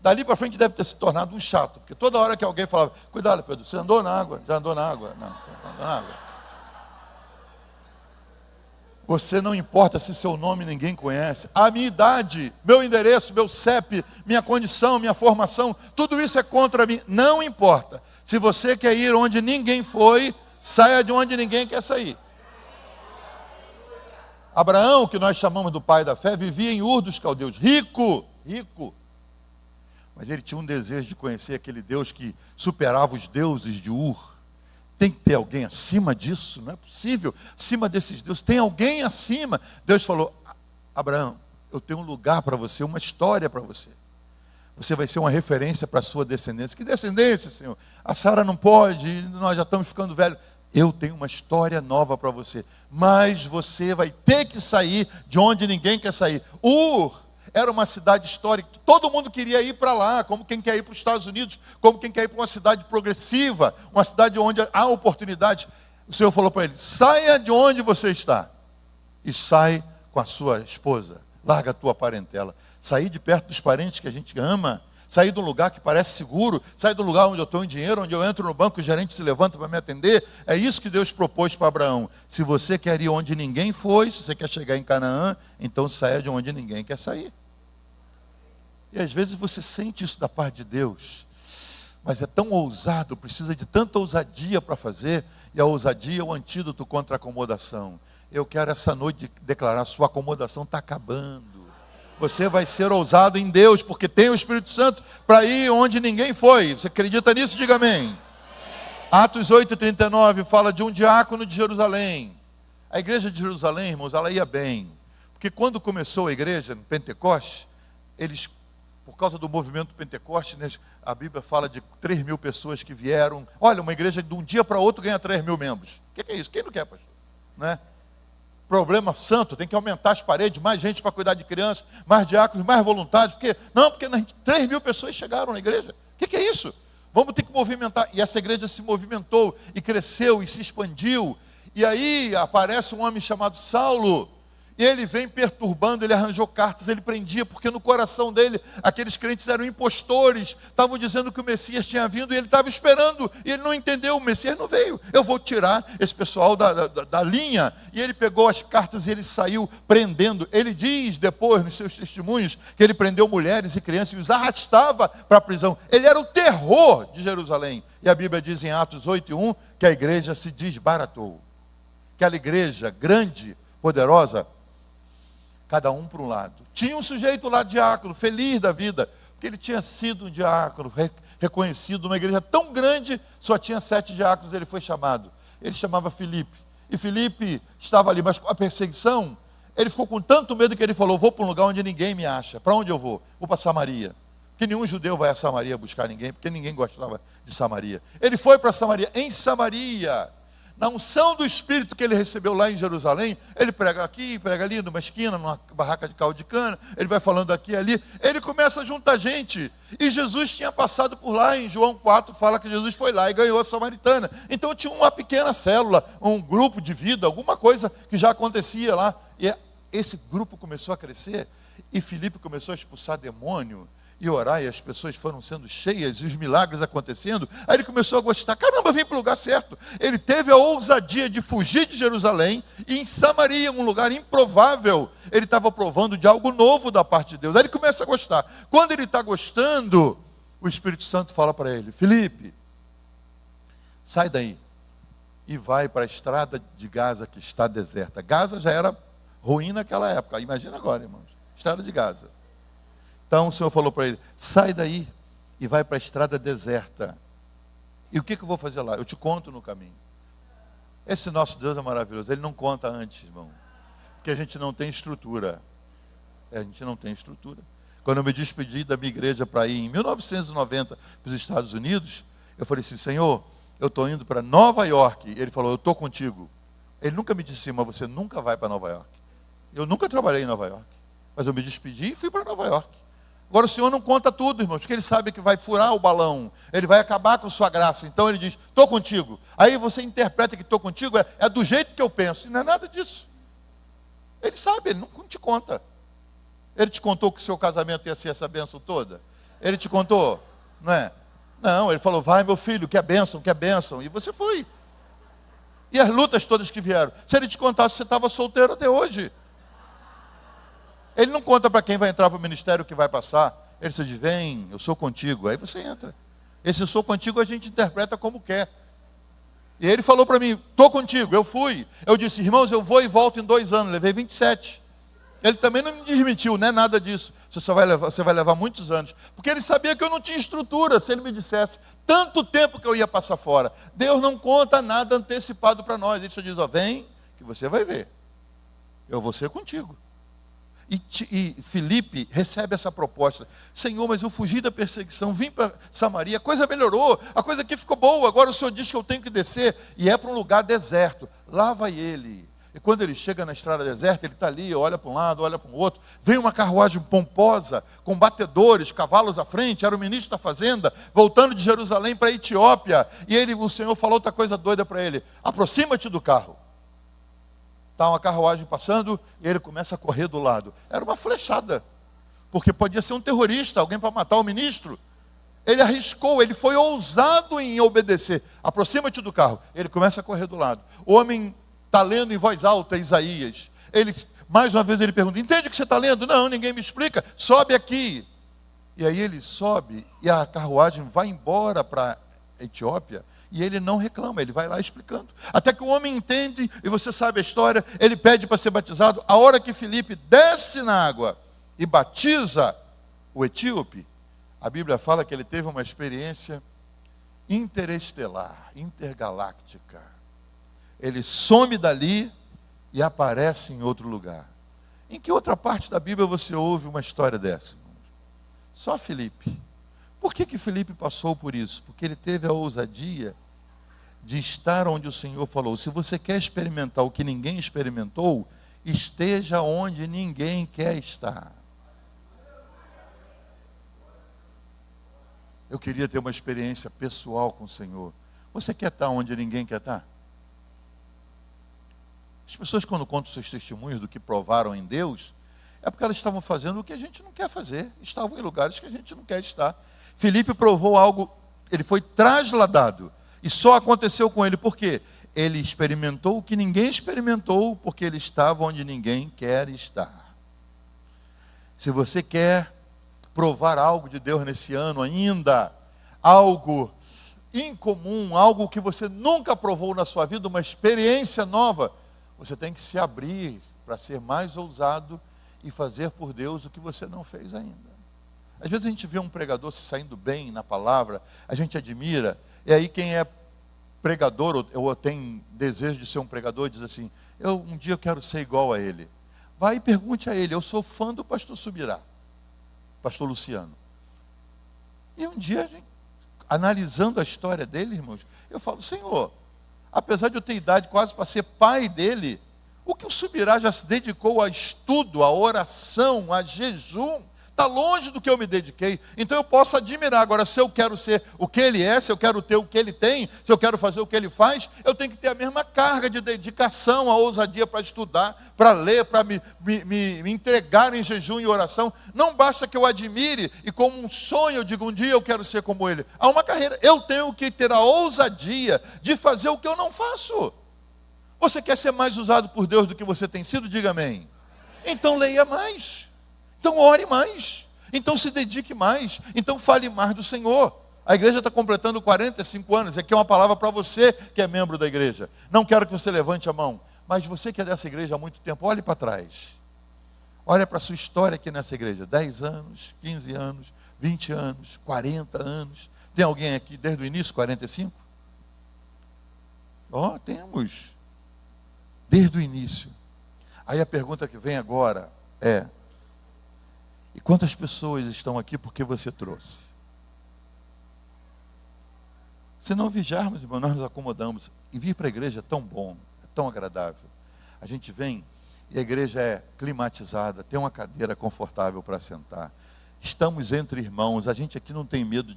Dali para frente deve ter se tornado um chato, porque toda hora que alguém falava, cuidado, Pedro, você andou na água? Já andou na água? Não, andou na água. Você não importa se seu nome ninguém conhece. A minha idade, meu endereço, meu CEP, minha condição, minha formação, tudo isso é contra mim. Não importa. Se você quer ir onde ninguém foi, saia de onde ninguém quer sair. Abraão, que nós chamamos do pai da fé, vivia em Ur dos Caldeus, rico. Mas ele tinha um desejo de conhecer aquele Deus que superava os deuses de Ur. Tem que ter alguém acima disso, não é possível. Acima desses deuses, tem alguém acima. Deus falou, Abraão, eu tenho um lugar para você, uma história para você. Você vai ser uma referência para a sua descendência. Que descendência, Senhor? A Sara não pode, nós já estamos ficando velhos. Eu tenho uma história nova para você. Mas você vai ter que sair de onde ninguém quer sair. Ur era uma cidade histórica, todo mundo queria ir para lá, como quem quer ir para os Estados Unidos, como quem quer ir para uma cidade progressiva, uma cidade onde há oportunidade. O Senhor falou para ele, saia de onde você está, e sai com a sua esposa, larga a tua parentela, sair de perto dos parentes que a gente ama, sair de um lugar que parece seguro, sair do lugar onde eu estou em dinheiro, onde eu entro no banco, o gerente se levanta para me atender. É isso que Deus propôs para Abraão. Se você quer ir onde ninguém foi, se você quer chegar em Canaã, então saia de onde ninguém quer sair. E às vezes você sente isso da parte de Deus, mas é tão ousado, precisa de tanta ousadia para fazer, e a ousadia é o antídoto contra a acomodação. Eu quero essa noite declarar, sua acomodação está acabando. Você vai ser ousado em Deus, porque tem o Espírito Santo para ir onde ninguém foi. Você acredita nisso? Diga amém. Atos 8:39 fala de um diácono de Jerusalém. A igreja de Jerusalém, irmãos, ela ia bem. Porque quando começou a igreja, no Pentecoste, eles, por causa do movimento Pentecoste, né, a Bíblia fala de 3.000 pessoas que vieram. Olha, uma igreja de um dia para outro ganha 3.000 membros. O que é isso? Quem não quer, pastor? Não é? Problema santo, tem que aumentar as paredes, mais gente para cuidar de crianças, mais diáconos, mais voluntários. Porque 3.000 pessoas chegaram na igreja. O que é isso? Vamos ter que movimentar. E essa igreja se movimentou, e cresceu, e se expandiu. E aí aparece um homem chamado Saulo, e ele vem perturbando, ele arranjou cartas, ele prendia, porque no coração dele, aqueles crentes eram impostores, estavam dizendo que o Messias tinha vindo, e ele estava esperando, e ele não entendeu, o Messias não veio, eu vou tirar esse pessoal da linha. E ele pegou as cartas e ele saiu prendendo. Ele diz depois, nos seus testemunhos, que ele prendeu mulheres e crianças e os arrastava para a prisão. Ele era o terror de Jerusalém. E a Bíblia diz em Atos 8:1 que a igreja se desbaratou. Aquela igreja grande, poderosa, cada um para um lado. Tinha um sujeito lá, diácono, feliz da vida, porque ele tinha sido um diácono, reconhecido, uma igreja tão grande, só tinha 7 diáconos, ele foi chamado. Ele chamava Filipe. E Filipe estava ali, mas com a perseguição, ele ficou com tanto medo que ele falou, vou para um lugar onde ninguém me acha. Para onde eu vou? Vou para Samaria. Porque nenhum judeu vai a Samaria buscar ninguém, porque ninguém gostava de Samaria. Ele foi para Samaria. Em Samaria, na unção do Espírito que ele recebeu lá em Jerusalém, ele prega aqui, prega ali, numa esquina, numa barraca de caldo de cana, ele vai falando aqui e ali, ele começa a juntar gente, e Jesus tinha passado por lá. Em João 4 fala que Jesus foi lá e ganhou a samaritana. Então tinha uma pequena célula, um grupo de vida, alguma coisa que já acontecia lá, e esse grupo começou a crescer, e Filipe começou a expulsar demônio, e orar, e as pessoas foram sendo cheias, e os milagres acontecendo. Aí ele começou a gostar, caramba, vim para o lugar certo. Ele teve a ousadia de fugir de Jerusalém, e em Samaria, um lugar improvável, ele estava provando de algo novo da parte de Deus. Aí ele começa a gostar. Quando ele está gostando, o Espírito Santo fala para ele, Filipe, sai daí, e vai para a estrada de Gaza, que está deserta. Gaza já era ruim naquela época, imagina agora, irmãos, estrada de Gaza. Então o Senhor falou para ele, sai daí e vai para a estrada deserta. E o que eu vou fazer lá? Eu te conto no caminho. Esse nosso Deus é maravilhoso. Ele não conta antes, irmão. Porque a gente não tem estrutura. A gente não tem estrutura. Quando eu me despedi da minha igreja para ir em 1990 para os Estados Unidos, eu falei assim, Senhor, eu estou indo para Nova York. Ele falou, eu estou contigo. Ele nunca me disse assim, mas você nunca vai para Nova York. Eu nunca trabalhei em Nova York. Mas eu me despedi e fui para Nova York. Agora o Senhor não conta tudo, irmãos, porque Ele sabe que vai furar o balão, Ele vai acabar com sua graça. Então Ele diz, estou contigo. Aí você interpreta que estou contigo, é do jeito que eu penso. E não é nada disso. Ele sabe, Ele não te conta. Ele te contou que o seu casamento ia ser essa bênção toda? Ele te contou? Não é? Não, ele falou, vai meu filho, quer bênção, quer bênção. E você foi. E as lutas todas que vieram. Se ele te contasse, você estava solteiro até hoje. Ele não conta para quem vai entrar para o ministério o que vai passar. Ele diz, vem, eu sou contigo. Aí você entra. Esse eu sou contigo a gente interpreta como quer. E ele falou para mim, estou contigo, eu fui. Eu disse, irmãos, eu vou e volto em 2 anos. Levei 27. Ele também não me desmentiu, não é nada disso. Você vai levar muitos anos. Porque ele sabia que eu não tinha estrutura. Se ele me dissesse tanto tempo que eu ia passar fora. Deus não conta nada antecipado para nós. Ele só diz, vem que você vai ver. Eu vou ser contigo. E Filipe recebe essa proposta. Senhor, mas eu fugi da perseguição, vim para Samaria, a coisa melhorou, a coisa aqui ficou boa, agora o Senhor diz que eu tenho que descer. E é para um lugar deserto. Lá vai ele. E quando ele chega na estrada deserta, ele está ali, olha para um lado, olha para o outro. Vem uma carruagem pomposa, com batedores, cavalos à frente. Era o ministro da fazenda, voltando de Jerusalém para a Etiópia. E o Senhor falou outra coisa doida para ele. Aproxima-te do carro. Está uma carruagem passando e ele começa a correr do lado. Era uma flechada, porque podia ser um terrorista, alguém para matar o ministro. Ele arriscou, ele foi ousado em obedecer. Aproxima-te do carro. Ele começa a correr do lado. O homem está lendo em voz alta Isaías. Mais uma vez ele pergunta, entende o que você está lendo? Não, ninguém me explica. Sobe aqui. E aí ele sobe e a carruagem vai embora para a Etiópia. E ele não reclama, ele vai lá explicando. Até que o homem entende, e você sabe a história, ele pede para ser batizado. A hora que Filipe desce na água e batiza o etíope, a Bíblia fala que ele teve uma experiência interestelar, intergaláctica. Ele some dali e aparece em outro lugar. Em que outra parte da Bíblia você ouve uma história dessa? Só Filipe. Por que Filipe passou por isso? Porque ele teve a ousadia de estar onde o Senhor falou. Se você quer experimentar o que ninguém experimentou, esteja onde ninguém quer estar. Eu queria ter uma experiência pessoal com o Senhor. Você quer estar onde ninguém quer estar? As pessoas, quando contam seus testemunhos do que provaram em Deus, é porque elas estavam fazendo o que a gente não quer fazer. Estavam em lugares que a gente não quer estar. Filipe provou algo, ele foi trasladado. E só aconteceu com ele, por quê? Ele experimentou o que ninguém experimentou, porque ele estava onde ninguém quer estar. Se você quer provar algo de Deus nesse ano ainda, algo incomum, algo que você nunca provou na sua vida, uma experiência nova, você tem que se abrir para ser mais ousado e fazer por Deus o que você não fez ainda. Às vezes a gente vê um pregador se saindo bem na palavra, a gente admira, e aí quem é pregador ou tem desejo de ser um pregador diz assim, um dia eu quero ser igual a ele. Vai e pergunte a ele, eu sou fã do pastor Subirá, pastor Luciano. E um dia, analisando a história dele, irmãos, eu falo, Senhor, apesar de eu ter idade quase para ser pai dele, o que o Subirá já se dedicou a estudo, a oração, a jejum, está longe do que eu me dediquei. Então eu posso admirar. Agora, se eu quero ser o que ele é, se eu quero ter o que ele tem, se eu quero fazer o que ele faz, eu tenho que ter a mesma carga de dedicação, a ousadia para estudar, para ler, para me entregar em jejum e oração. Não basta que eu admire e como um sonho eu digo, um dia eu quero ser como ele. Há uma carreira. Eu tenho que ter a ousadia de fazer o que eu não faço. Você quer ser mais usado por Deus do que você tem sido? Diga amém. Então leia mais. Então ore mais, então se dedique mais, então fale mais do Senhor. A igreja está completando 45 anos, aqui é uma palavra para você que é membro da igreja. Não quero que você levante a mão, mas você que é dessa igreja há muito tempo, olhe para trás. Olha para a sua história aqui nessa igreja, 10 anos, 15 anos, 20 anos, 40 anos. Tem alguém aqui desde o início, 45? Temos. Desde o início. Aí a pergunta que vem agora é, e quantas pessoas estão aqui porque você trouxe? Se não vigiarmos, irmão, nós nos acomodamos. E vir para a igreja é tão bom, é tão agradável. A gente vem e a igreja é climatizada, tem uma cadeira confortável para sentar. Estamos entre irmãos, a gente aqui não tem medo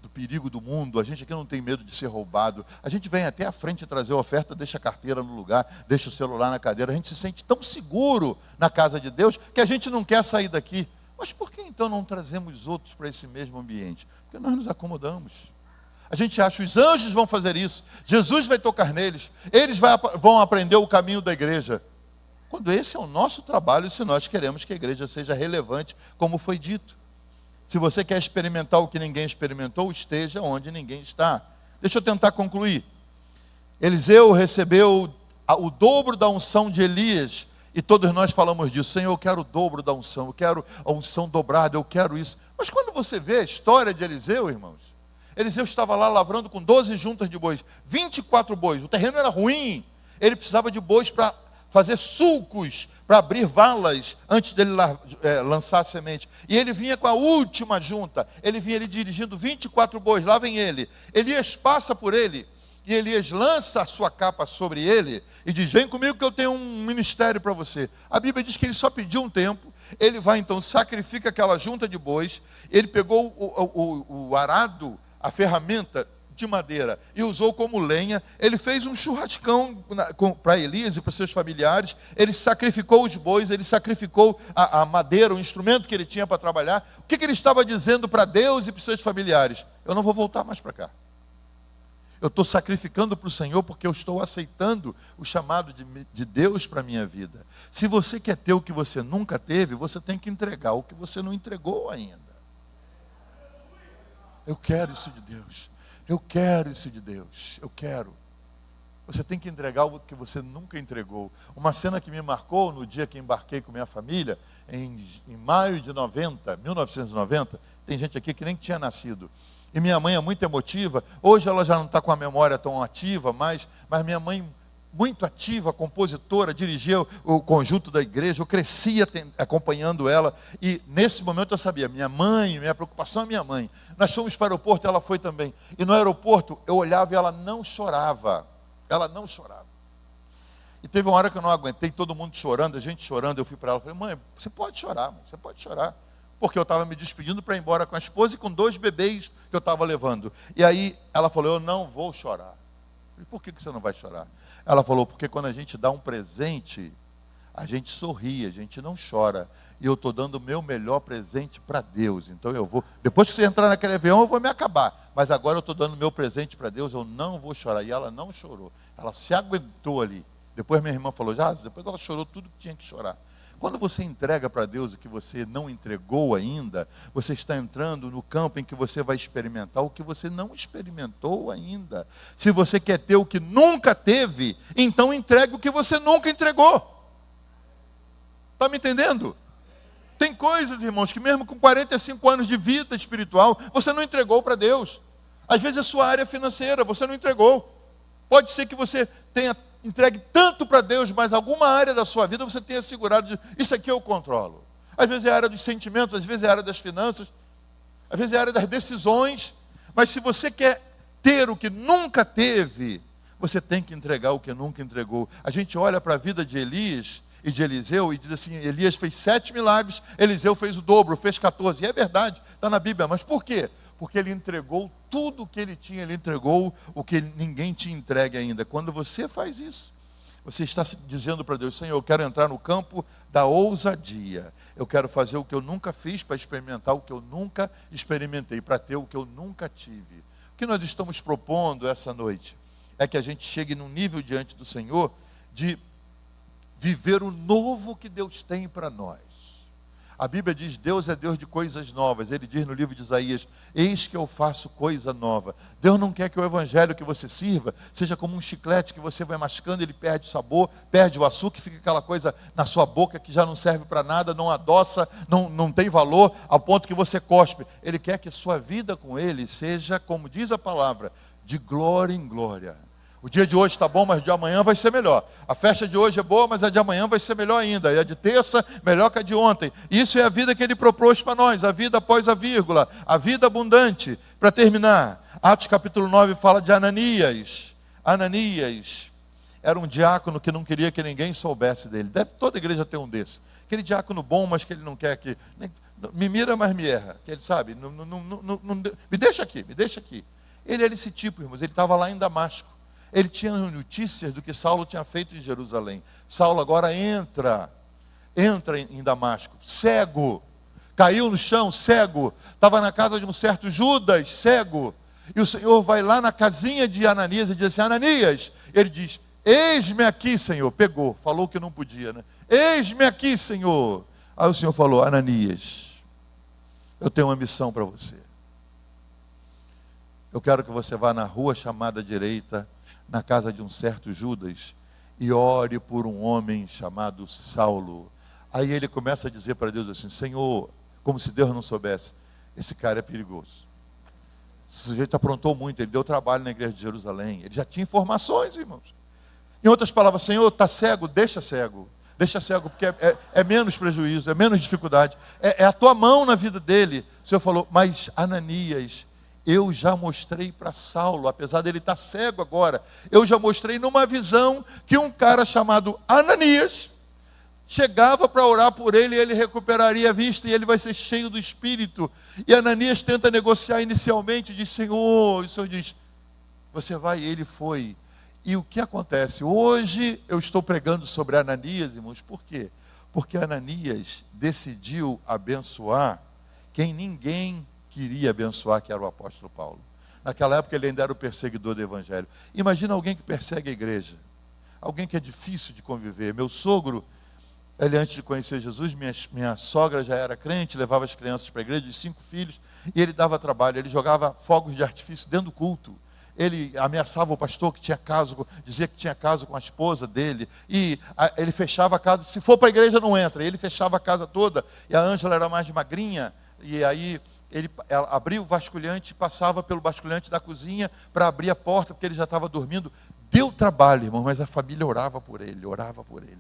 do perigo do mundo, a gente aqui não tem medo de ser roubado. A gente vem até a frente trazer a oferta, deixa a carteira no lugar, deixa o celular na cadeira. A gente se sente tão seguro na casa de Deus que a gente não quer sair daqui. Mas por que então? então não trazemos outros para esse mesmo ambiente? Porque nós nos acomodamos. A gente acha, os anjos vão fazer isso, Jesus vai tocar neles, eles vão aprender o caminho da igreja. Quando esse é o nosso trabalho, se nós queremos que a igreja seja relevante, como foi dito. Se você quer experimentar o que ninguém experimentou, esteja onde ninguém está. Deixa eu tentar concluir. Eliseu recebeu o dobro da unção de Elias, e todos nós falamos disso. Senhor, eu quero o dobro da unção, eu quero a unção dobrada, eu quero isso. Mas quando você vê a história de Eliseu, irmãos, Eliseu estava lá lavrando com 12 juntas de bois, 24 bois, o terreno era ruim, ele precisava de bois para fazer sulcos, para abrir valas, antes dele lançar a semente. E ele vinha com a última junta, ele vinha ali dirigindo 24 bois, lá vem ele. Elias passa por ele, e Elias lança a sua capa sobre ele, e diz, vem comigo que eu tenho um ministério para você. A Bíblia diz que ele só pediu um tempo, ele vai então, sacrifica aquela junta de bois, ele pegou o arado, a ferramenta de madeira, e usou como lenha. Ele fez um churrascão para Elias e para seus familiares. Ele sacrificou os bois, ele sacrificou a madeira, o instrumento que ele tinha para trabalhar. O que ele estava dizendo para Deus e para os seus familiares? Eu não vou voltar mais para cá. Eu estou sacrificando para o Senhor porque eu estou aceitando o chamado de Deus para a minha vida. Se você quer ter o que você nunca teve, você tem que entregar o que você não entregou ainda. Eu quero isso de Deus. Eu quero isso de Deus. Eu quero. Você tem que entregar o que você nunca entregou. Uma cena que me marcou no dia que embarquei com minha família, em maio de 1990, tem gente aqui que nem tinha nascido. E minha mãe é muito emotiva. Hoje ela já não está com a memória tão ativa, mas minha mãe, muito ativa, compositora, dirigia o conjunto da igreja. Eu crescia acompanhando ela. E nesse momento eu sabia, minha preocupação é minha mãe. Nós fomos para o aeroporto, ela foi também. E no aeroporto eu olhava e ela não chorava. Ela não chorava. E teve uma hora que eu não aguentei, todo mundo chorando, a gente chorando. Eu fui para ela e falei, mãe, você pode chorar, mãe, você pode chorar. Porque eu estava me despedindo para ir embora com a esposa e com 2 bebês que eu estava levando. E aí ela falou, eu não vou chorar. Eu falei, por que você não vai chorar? Ela falou, porque quando a gente dá um presente, a gente sorri, a gente não chora. E eu estou dando o meu melhor presente para Deus. Então eu vou, depois que você entrar naquele avião, eu vou me acabar. Mas agora eu estou dando o meu presente para Deus, eu não vou chorar. E ela não chorou. Ela se aguentou ali. Depois minha irmã falou, depois ela chorou tudo que tinha que chorar. Quando você entrega para Deus o que você não entregou ainda, você está entrando no campo em que você vai experimentar o que você não experimentou ainda. Se você quer ter o que nunca teve, então entregue o que você nunca entregou. Está me entendendo? Tem coisas, irmãos, que mesmo com 45 anos de vida espiritual, você não entregou para Deus. Às vezes é sua área financeira, você não entregou. Pode ser que você tenha entregue tanto para Deus, mas alguma área da sua vida você tenha segurado de, isso aqui eu controlo. Às vezes é a área dos sentimentos, às vezes é a área das finanças, às vezes é a área das decisões. Mas se você quer ter o que nunca teve, você tem que entregar o que nunca entregou. A gente olha para a vida de Elias e de Eliseu e diz assim, Elias fez 7 milagres, Eliseu fez o dobro, fez 14. E é verdade, está na Bíblia. Mas por quê? Porque ele entregou tudo o que ele tinha, ele entregou o que ninguém te entregue ainda. Quando você faz isso, você está dizendo para Deus, Senhor, eu quero entrar no campo da ousadia. Eu quero fazer o que eu nunca fiz para experimentar o que eu nunca experimentei, para ter o que eu nunca tive. O que nós estamos propondo essa noite é que a gente chegue num nível diante do Senhor de viver o novo que Deus tem para nós. A Bíblia diz, Deus é Deus de coisas novas. Ele diz no livro de Isaías, eis que eu faço coisa nova. Deus não quer que o evangelho que você sirva seja como um chiclete que você vai mascando, ele perde o sabor, perde o açúcar, fica aquela coisa na sua boca que já não serve para nada, não adoça, não tem valor, ao ponto que você cospe. Ele quer que a sua vida com ele seja, como diz a palavra, de glória em glória. O dia de hoje está bom, mas o de amanhã vai ser melhor. A festa de hoje é boa, mas a de amanhã vai ser melhor ainda. E a de terça, melhor que a de ontem. Isso é a vida que ele propôs para nós, a vida após a vírgula, a vida abundante. Para terminar, Atos capítulo 9 fala de Ananias. Ananias era um diácono que não queria que ninguém soubesse dele. Deve toda igreja ter um desse. Aquele diácono bom, mas que ele não quer que... Me mira, mas me erra. Que ele sabe, me deixa aqui, me deixa aqui. Ele era esse tipo, irmãos. Ele estava lá em Damasco. Ele tinha notícias do que Saulo tinha feito em Jerusalém. Saulo agora entra em Damasco, cego, caiu no chão, cego. Estava na casa de um certo Judas, cego. E o Senhor vai lá na casinha de Ananias e diz assim: Ananias, ele diz: eis-me aqui, Senhor. Pegou, falou que não podia, né? Eis-me aqui, Senhor. Aí o Senhor falou: Ananias, eu tenho uma missão para você. Eu quero que você vá na rua chamada direita, na casa de um certo Judas, e ore por um homem chamado Saulo. Aí ele começa a dizer para Deus assim: Senhor, como se Deus não soubesse, esse cara é perigoso. Esse sujeito aprontou muito, ele deu trabalho na igreja de Jerusalém, ele já tinha informações, irmãos. Em outras palavras, Senhor, está cego, deixa cego. Deixa cego, porque é menos prejuízo, é menos dificuldade. É a tua mão na vida dele. O Senhor falou: mas Ananias, eu já mostrei para Saulo, apesar dele estar cego agora, eu já mostrei numa visão que um cara chamado Ananias chegava para orar por ele e ele recuperaria a vista e ele vai ser cheio do Espírito. E Ananias tenta negociar inicialmente, diz: Senhor, e o Senhor diz: você vai, e ele foi. E o que acontece? Hoje eu estou pregando sobre Ananias, irmãos, por quê? Porque Ananias decidiu abençoar quem ninguém queria abençoar, que era o apóstolo Paulo. Naquela época ele ainda era o perseguidor do evangelho. Imagina alguém que persegue a igreja, alguém que é difícil de conviver. Meu sogro, ele antes de conhecer Jesus, minha sogra já era crente, levava as crianças para a igreja, de 5 filhos, e ele dava trabalho, ele jogava fogos de artifício dentro do culto. Ele ameaçava o pastor que tinha caso, dizia que tinha caso com a esposa dele, e ele fechava a casa: se for para a igreja não entra. E ele fechava a casa toda, e a Ângela era mais magrinha, e aí ela abria o vasculhante, passava pelo vasculhante da cozinha para abrir a porta, porque ele já estava dormindo. Deu trabalho, irmão, mas a família orava por ele, orava por ele.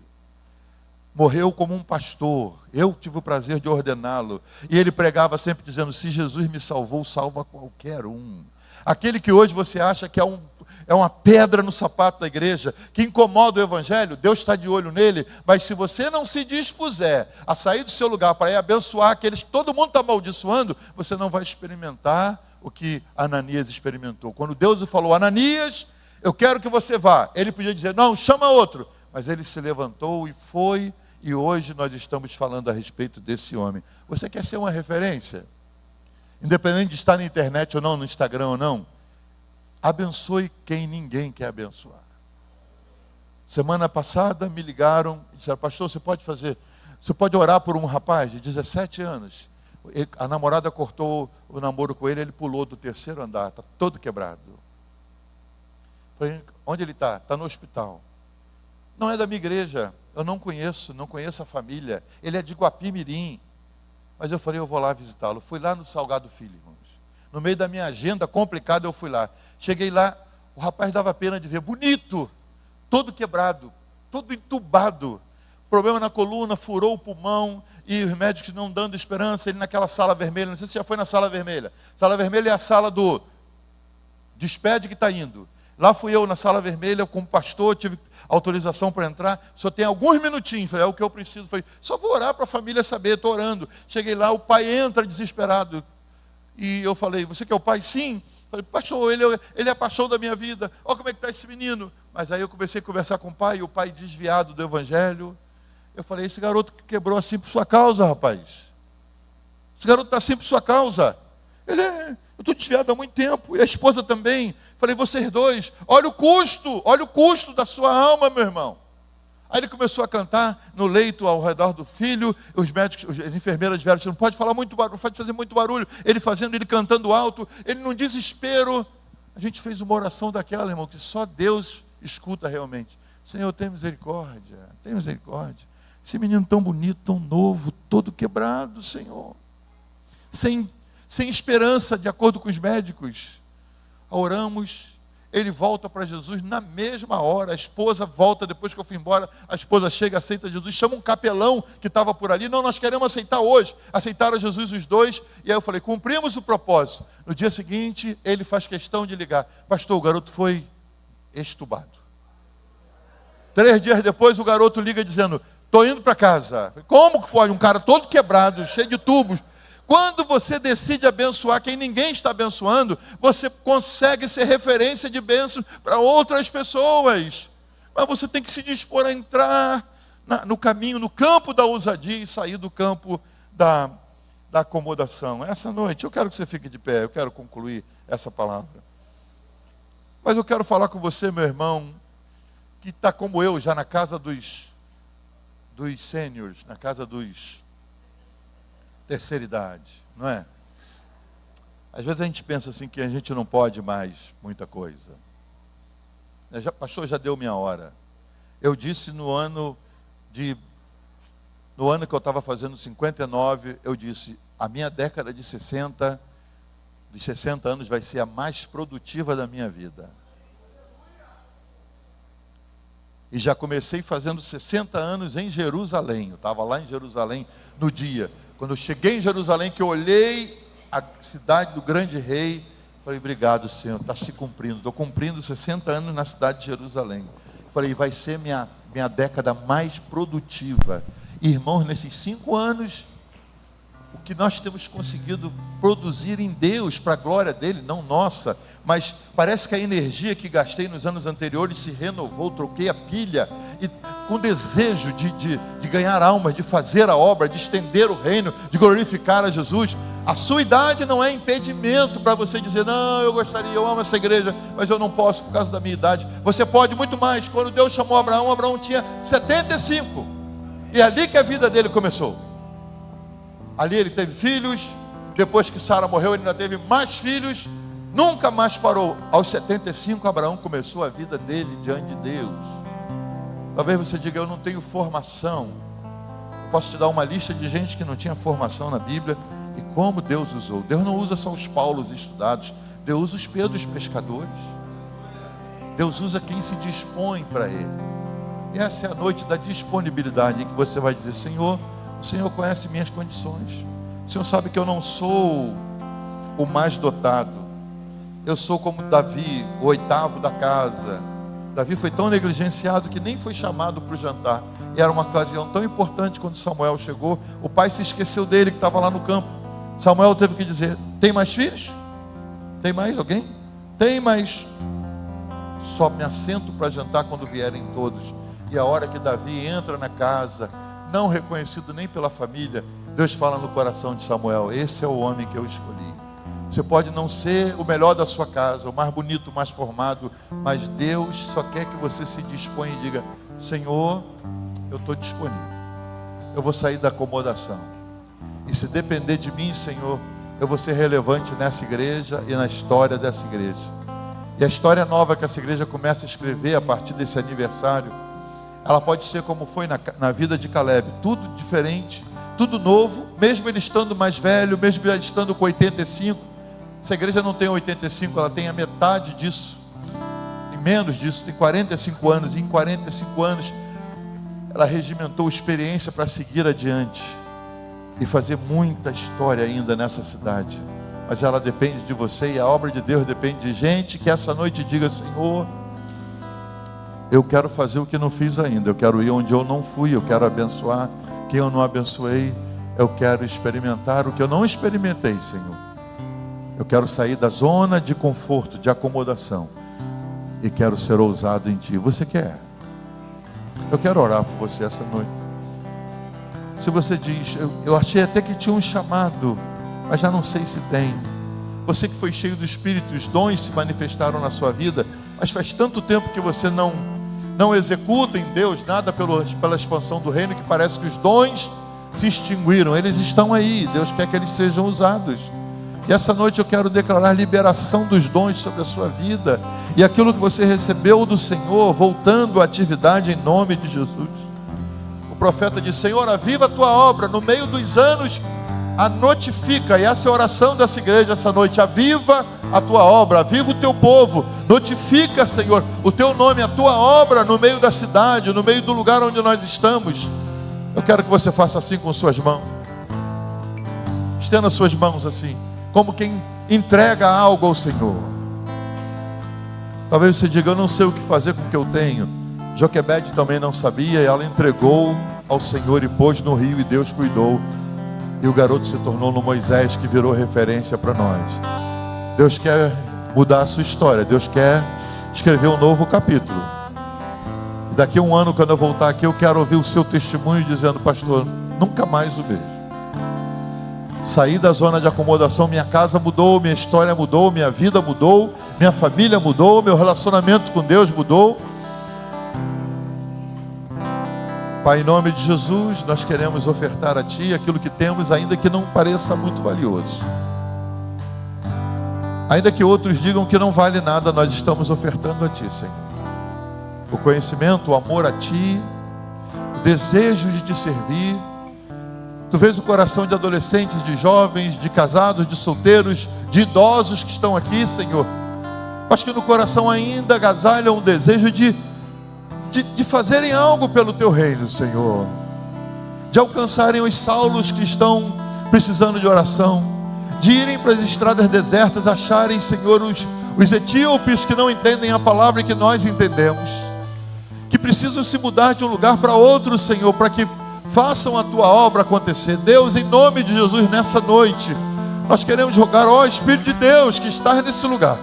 Morreu como um pastor, eu tive o prazer de ordená-lo, e ele pregava sempre dizendo: se Jesus me salvou, salva qualquer um. Aquele que hoje você acha que é uma pedra no sapato da igreja, que incomoda o evangelho, Deus está de olho nele, mas se você não se dispuser a sair do seu lugar para ir abençoar aqueles que todo mundo está amaldiçoando, você não vai experimentar o que Ananias experimentou. Quando Deus falou: Ananias, eu quero que você vá, ele podia dizer: não, chama outro, mas ele se levantou e foi, e hoje nós estamos falando a respeito desse homem. Você quer ser uma referência? Independente de estar na internet ou não, no Instagram ou não, abençoe quem ninguém quer abençoar. Semana passada me ligaram e disseram: pastor, você pode orar por um rapaz de 17 anos. A namorada cortou o namoro com ele, ele pulou do 3º andar, está todo quebrado. Falei: onde ele está? Está no hospital. Não é da minha igreja, eu não conheço a família, ele é de Guapimirim. Mas eu falei: eu vou lá visitá-lo. Fui lá no Salgado Filho, irmãos. No meio da minha agenda complicada, eu fui lá. Cheguei lá, o rapaz dava pena de ver, bonito, todo quebrado, todo entubado. Problema na coluna, furou o pulmão, e os médicos não dando esperança. Ele naquela sala vermelha, não sei se já foi na sala vermelha. Sala vermelha é a sala do despede que está indo. Lá fui eu na sala vermelha, como pastor, tive autorização para entrar. Só tem alguns minutinhos. Falei: é o que eu preciso. Falei: só vou orar para a família saber, estou orando. Cheguei lá, o pai entra desesperado. E eu falei: você que é o pai? Sim. Falei: pastor, ele é a paixão da minha vida. Olha como é que está esse menino. Mas aí eu comecei a conversar com o pai desviado do evangelho. Eu falei: esse garoto que quebrou assim por sua causa, rapaz. Esse garoto está assim por sua causa. Eu estou desviado há muito tempo, e a esposa também. Falei: vocês dois, olha o custo da sua alma, meu irmão. Aí ele começou a cantar no leito ao redor do filho. Os médicos, as enfermeiras vieram: você não pode falar muito barulho, não pode fazer muito barulho. Ele cantando alto, ele num desespero. A gente fez uma oração daquela, irmão, que só Deus escuta realmente. Senhor, tem misericórdia, tem misericórdia. Esse menino tão bonito, tão novo, todo quebrado, Senhor. Sem esperança, de acordo com os médicos. Oramos, ele volta para Jesus na mesma hora. A esposa volta, depois que eu fui embora, a esposa chega, aceita Jesus, chama um capelão que estava por ali: não, nós queremos aceitar hoje. Aceitaram Jesus os dois, e aí eu falei: cumprimos o propósito. No dia seguinte, ele faz questão de ligar: pastor, o garoto foi extubado. 3 dias depois, o garoto liga dizendo: estou indo para casa. Como que foi? Um cara todo quebrado, cheio de tubos. Quando você decide abençoar quem ninguém está abençoando, você consegue ser referência de bênção para outras pessoas. Mas você tem que se dispor a entrar no caminho, no campo da ousadia, e sair do campo da acomodação. Essa noite, eu quero que você fique de pé, eu quero concluir essa palavra. Mas eu quero falar com você, meu irmão, que está como eu, já na casa dos sêniores, na casa dos terceira idade, não é? Às vezes a gente pensa assim que a gente não pode mais muita coisa. Pastor, já deu minha hora. Eu disse no ano que eu estava fazendo 59, eu disse, a minha década de 60 anos vai ser a mais produtiva da minha vida. E já comecei fazendo 60 anos em Jerusalém. Eu estava lá em Jerusalém no dia. Quando eu cheguei em Jerusalém, que eu olhei a cidade do grande rei, falei, obrigado, Senhor, está se cumprindo. Estou cumprindo 60 anos na cidade de Jerusalém. Falei, vai ser minha década mais produtiva. Irmãos, nesses 5 anos, o que nós temos conseguido produzir em Deus, para a glória dele, não nossa, mas parece que a energia que gastei nos anos anteriores se renovou, troquei a pilha, e com desejo de ganhar almas, de fazer a obra, de estender o reino, de glorificar a Jesus. A sua idade não é impedimento para você dizer, não, eu gostaria, eu amo essa igreja, mas eu não posso por causa da minha idade. Você pode muito mais. Quando Deus chamou Abraão, Abraão tinha 75, e é ali que a vida dele começou. Ali ele teve filhos, depois que Sara morreu ele ainda teve mais filhos, nunca mais parou. Aos 75 Abraão começou a vida dele diante de Deus. Talvez você diga, eu não tenho formação. Eu posso te dar uma lista de gente que não tinha formação na Bíblia, e como Deus usou. Deus não usa só os Paulos estudados, Deus usa os Pedros pescadores. Deus usa quem se dispõe para Ele. E essa é a noite da disponibilidade, em que você vai dizer, Senhor, o Senhor conhece minhas condições. O Senhor sabe que eu não sou o mais dotado. Eu sou como Davi, o 8º da casa. Davi foi tão negligenciado que nem foi chamado para o jantar. E era uma ocasião tão importante quando Samuel chegou. O pai se esqueceu dele, que estava lá no campo. Samuel teve que dizer, tem mais filhos? Tem mais alguém? Tem, mas só me assento para jantar quando vierem todos. E a hora que Davi entra na casa, não reconhecido nem pela família, Deus fala no coração de Samuel, esse é o homem que eu escolhi. Você pode não ser o melhor da sua casa, o mais bonito, o mais formado, mas Deus só quer que você se disponha e diga, Senhor, eu estou disponível. Eu vou sair da acomodação. E se depender de mim, Senhor, eu vou ser relevante nessa igreja e na história dessa igreja. E a história nova que essa igreja começa a escrever a partir desse aniversário, ela pode ser como foi na vida de Caleb, tudo diferente, tudo novo, mesmo ele estando mais velho, mesmo ele estando com 85. Essa igreja não tem 85, ela tem a metade disso, e menos disso, tem 45 anos, e em 45 anos ela regimentou experiência para seguir adiante e fazer muita história ainda nessa cidade. Mas ela depende de você, e a obra de Deus depende de gente que essa noite diga, Senhor, eu quero fazer o que não fiz ainda, eu quero ir onde eu não fui, eu quero abençoar quem eu não abençoei, eu quero experimentar o que eu não experimentei, Senhor. Eu quero sair da zona de conforto, de acomodação, e quero ser ousado em Ti. Você quer? Eu quero orar por você essa noite. Se você diz, eu achei até que tinha um chamado, mas já não sei se tem. Você que foi cheio do Espírito, os dons se manifestaram na sua vida, mas faz tanto tempo que você não executa em Deus nada pela expansão do reino, que parece que os dons se extinguiram. Eles estão aí, Deus quer que eles sejam usados. E essa noite eu quero declarar liberação dos dons sobre a sua vida, e aquilo que você recebeu do Senhor, voltando à atividade em nome de Jesus. O profeta diz, Senhor, aviva a tua obra no meio dos anos, a notifica, e essa é a oração dessa igreja essa noite, aviva a tua obra, aviva o teu povo, notifica, Senhor, o teu nome, a tua obra no meio da cidade, no meio do lugar onde nós estamos. Eu quero que você faça assim com suas mãos, estenda suas mãos assim, como quem entrega algo ao Senhor. Talvez você diga, eu não sei o que fazer com o que eu tenho. Joquebede também não sabia, e ela entregou ao Senhor e pôs no rio, e Deus cuidou. E o garoto se tornou no Moisés, que virou referência para nós. Deus quer mudar a sua história, Deus quer escrever um novo capítulo. E daqui a um ano, quando eu voltar aqui, eu quero ouvir o seu testemunho dizendo, pastor, nunca mais o vejo. Saí da zona de acomodação, minha casa mudou, minha história mudou, minha vida mudou, minha família mudou, meu relacionamento com Deus mudou. Pai, em nome de Jesus, nós queremos ofertar a Ti aquilo que temos, ainda que não pareça muito valioso. Ainda que outros digam que não vale nada, nós estamos ofertando a Ti, Senhor. O conhecimento, o amor a Ti, o desejo de Te servir. Tu vês o coração de adolescentes, de jovens, de casados, de solteiros, de idosos que estão aqui, Senhor. Mas que no coração ainda agasalham o desejo de fazerem algo pelo Teu reino, Senhor. De alcançarem os Saulos que estão precisando de oração. De irem para as estradas desertas, acharem, Senhor, os etíopes que não entendem a palavra e que nós entendemos. Que precisam se mudar de um lugar para outro, Senhor, para que façam a Tua obra acontecer. Deus, em nome de Jesus, nessa noite, nós queremos rogar, ó Espírito de Deus que está nesse lugar.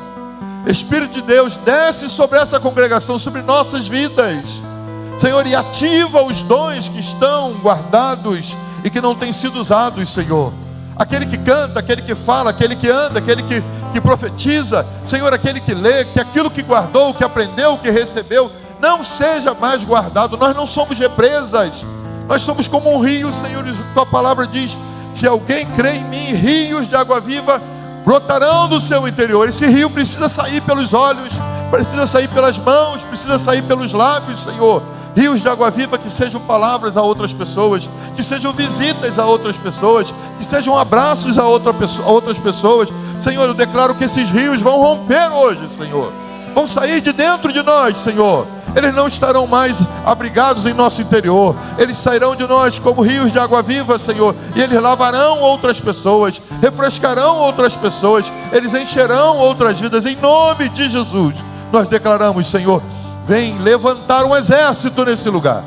Espírito de Deus, desce sobre essa congregação, sobre nossas vidas, Senhor, e ativa os dons que estão guardados e que não têm sido usados, Senhor. Aquele que canta, aquele que fala, aquele que anda, aquele que profetiza, Senhor, aquele que lê, que aquilo que guardou, que aprendeu, que recebeu, não seja mais guardado. Nós não somos represas, nós somos como um rio, Senhor. Tua palavra diz: se alguém crê em mim, rios de água viva brotarão do seu interior. Esse rio precisa sair pelos olhos, precisa sair pelas mãos, precisa sair pelos lábios, Senhor. Rios de água viva que sejam palavras a outras pessoas, que sejam visitas a outras pessoas, que sejam abraços a outras pessoas. Senhor, eu declaro que esses rios vão romper hoje, Senhor. Vão sair de dentro de nós, Senhor. Eles não estarão mais abrigados em nosso interior. Eles sairão de nós como rios de água viva, Senhor. E eles lavarão outras pessoas, refrescarão outras pessoas. Eles encherão outras vidas. Em nome de Jesus, nós declaramos, Senhor, vem levantar um exército nesse lugar.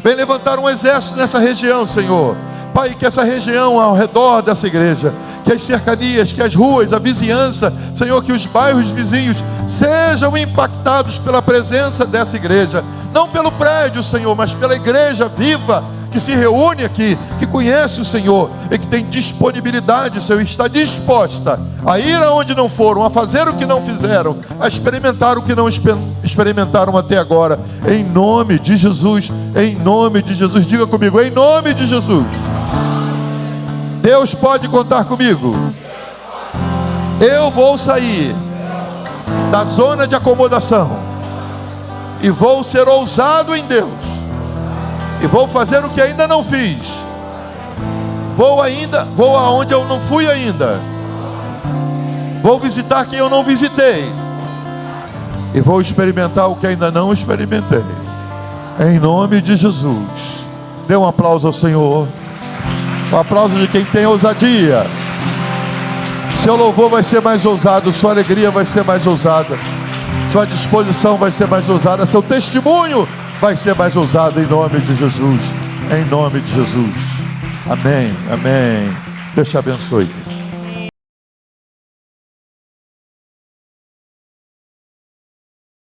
Vem levantar um exército nessa região, Senhor. Pai, que essa região ao redor dessa igreja, que as cercanias, que as ruas, a vizinhança, Senhor, que os bairros vizinhos sejam impactados pela presença dessa igreja. Não pelo prédio, Senhor, mas pela igreja viva que se reúne aqui, que conhece o Senhor e que tem disponibilidade, Senhor, está disposta a ir aonde não foram, a fazer o que não fizeram, a experimentar o que não experimentaram até agora. Em nome de Jesus, em nome de Jesus. Diga comigo, em nome de Jesus. Deus pode contar comigo. Eu vou sair da zona de acomodação e vou ser ousado em Deus. E vou fazer o que ainda não fiz. Vou aonde eu não fui ainda. Vou visitar quem eu não visitei. E vou experimentar o que ainda não experimentei. Em nome de Jesus. Dê um aplauso ao Senhor. Um aplauso de quem tem ousadia. Seu louvor vai ser mais ousado, sua alegria vai ser mais ousada, sua disposição vai ser mais ousada, seu testemunho vai ser mais ousado, em nome de Jesus. Em nome de Jesus. Amém, amém. Deus te abençoe.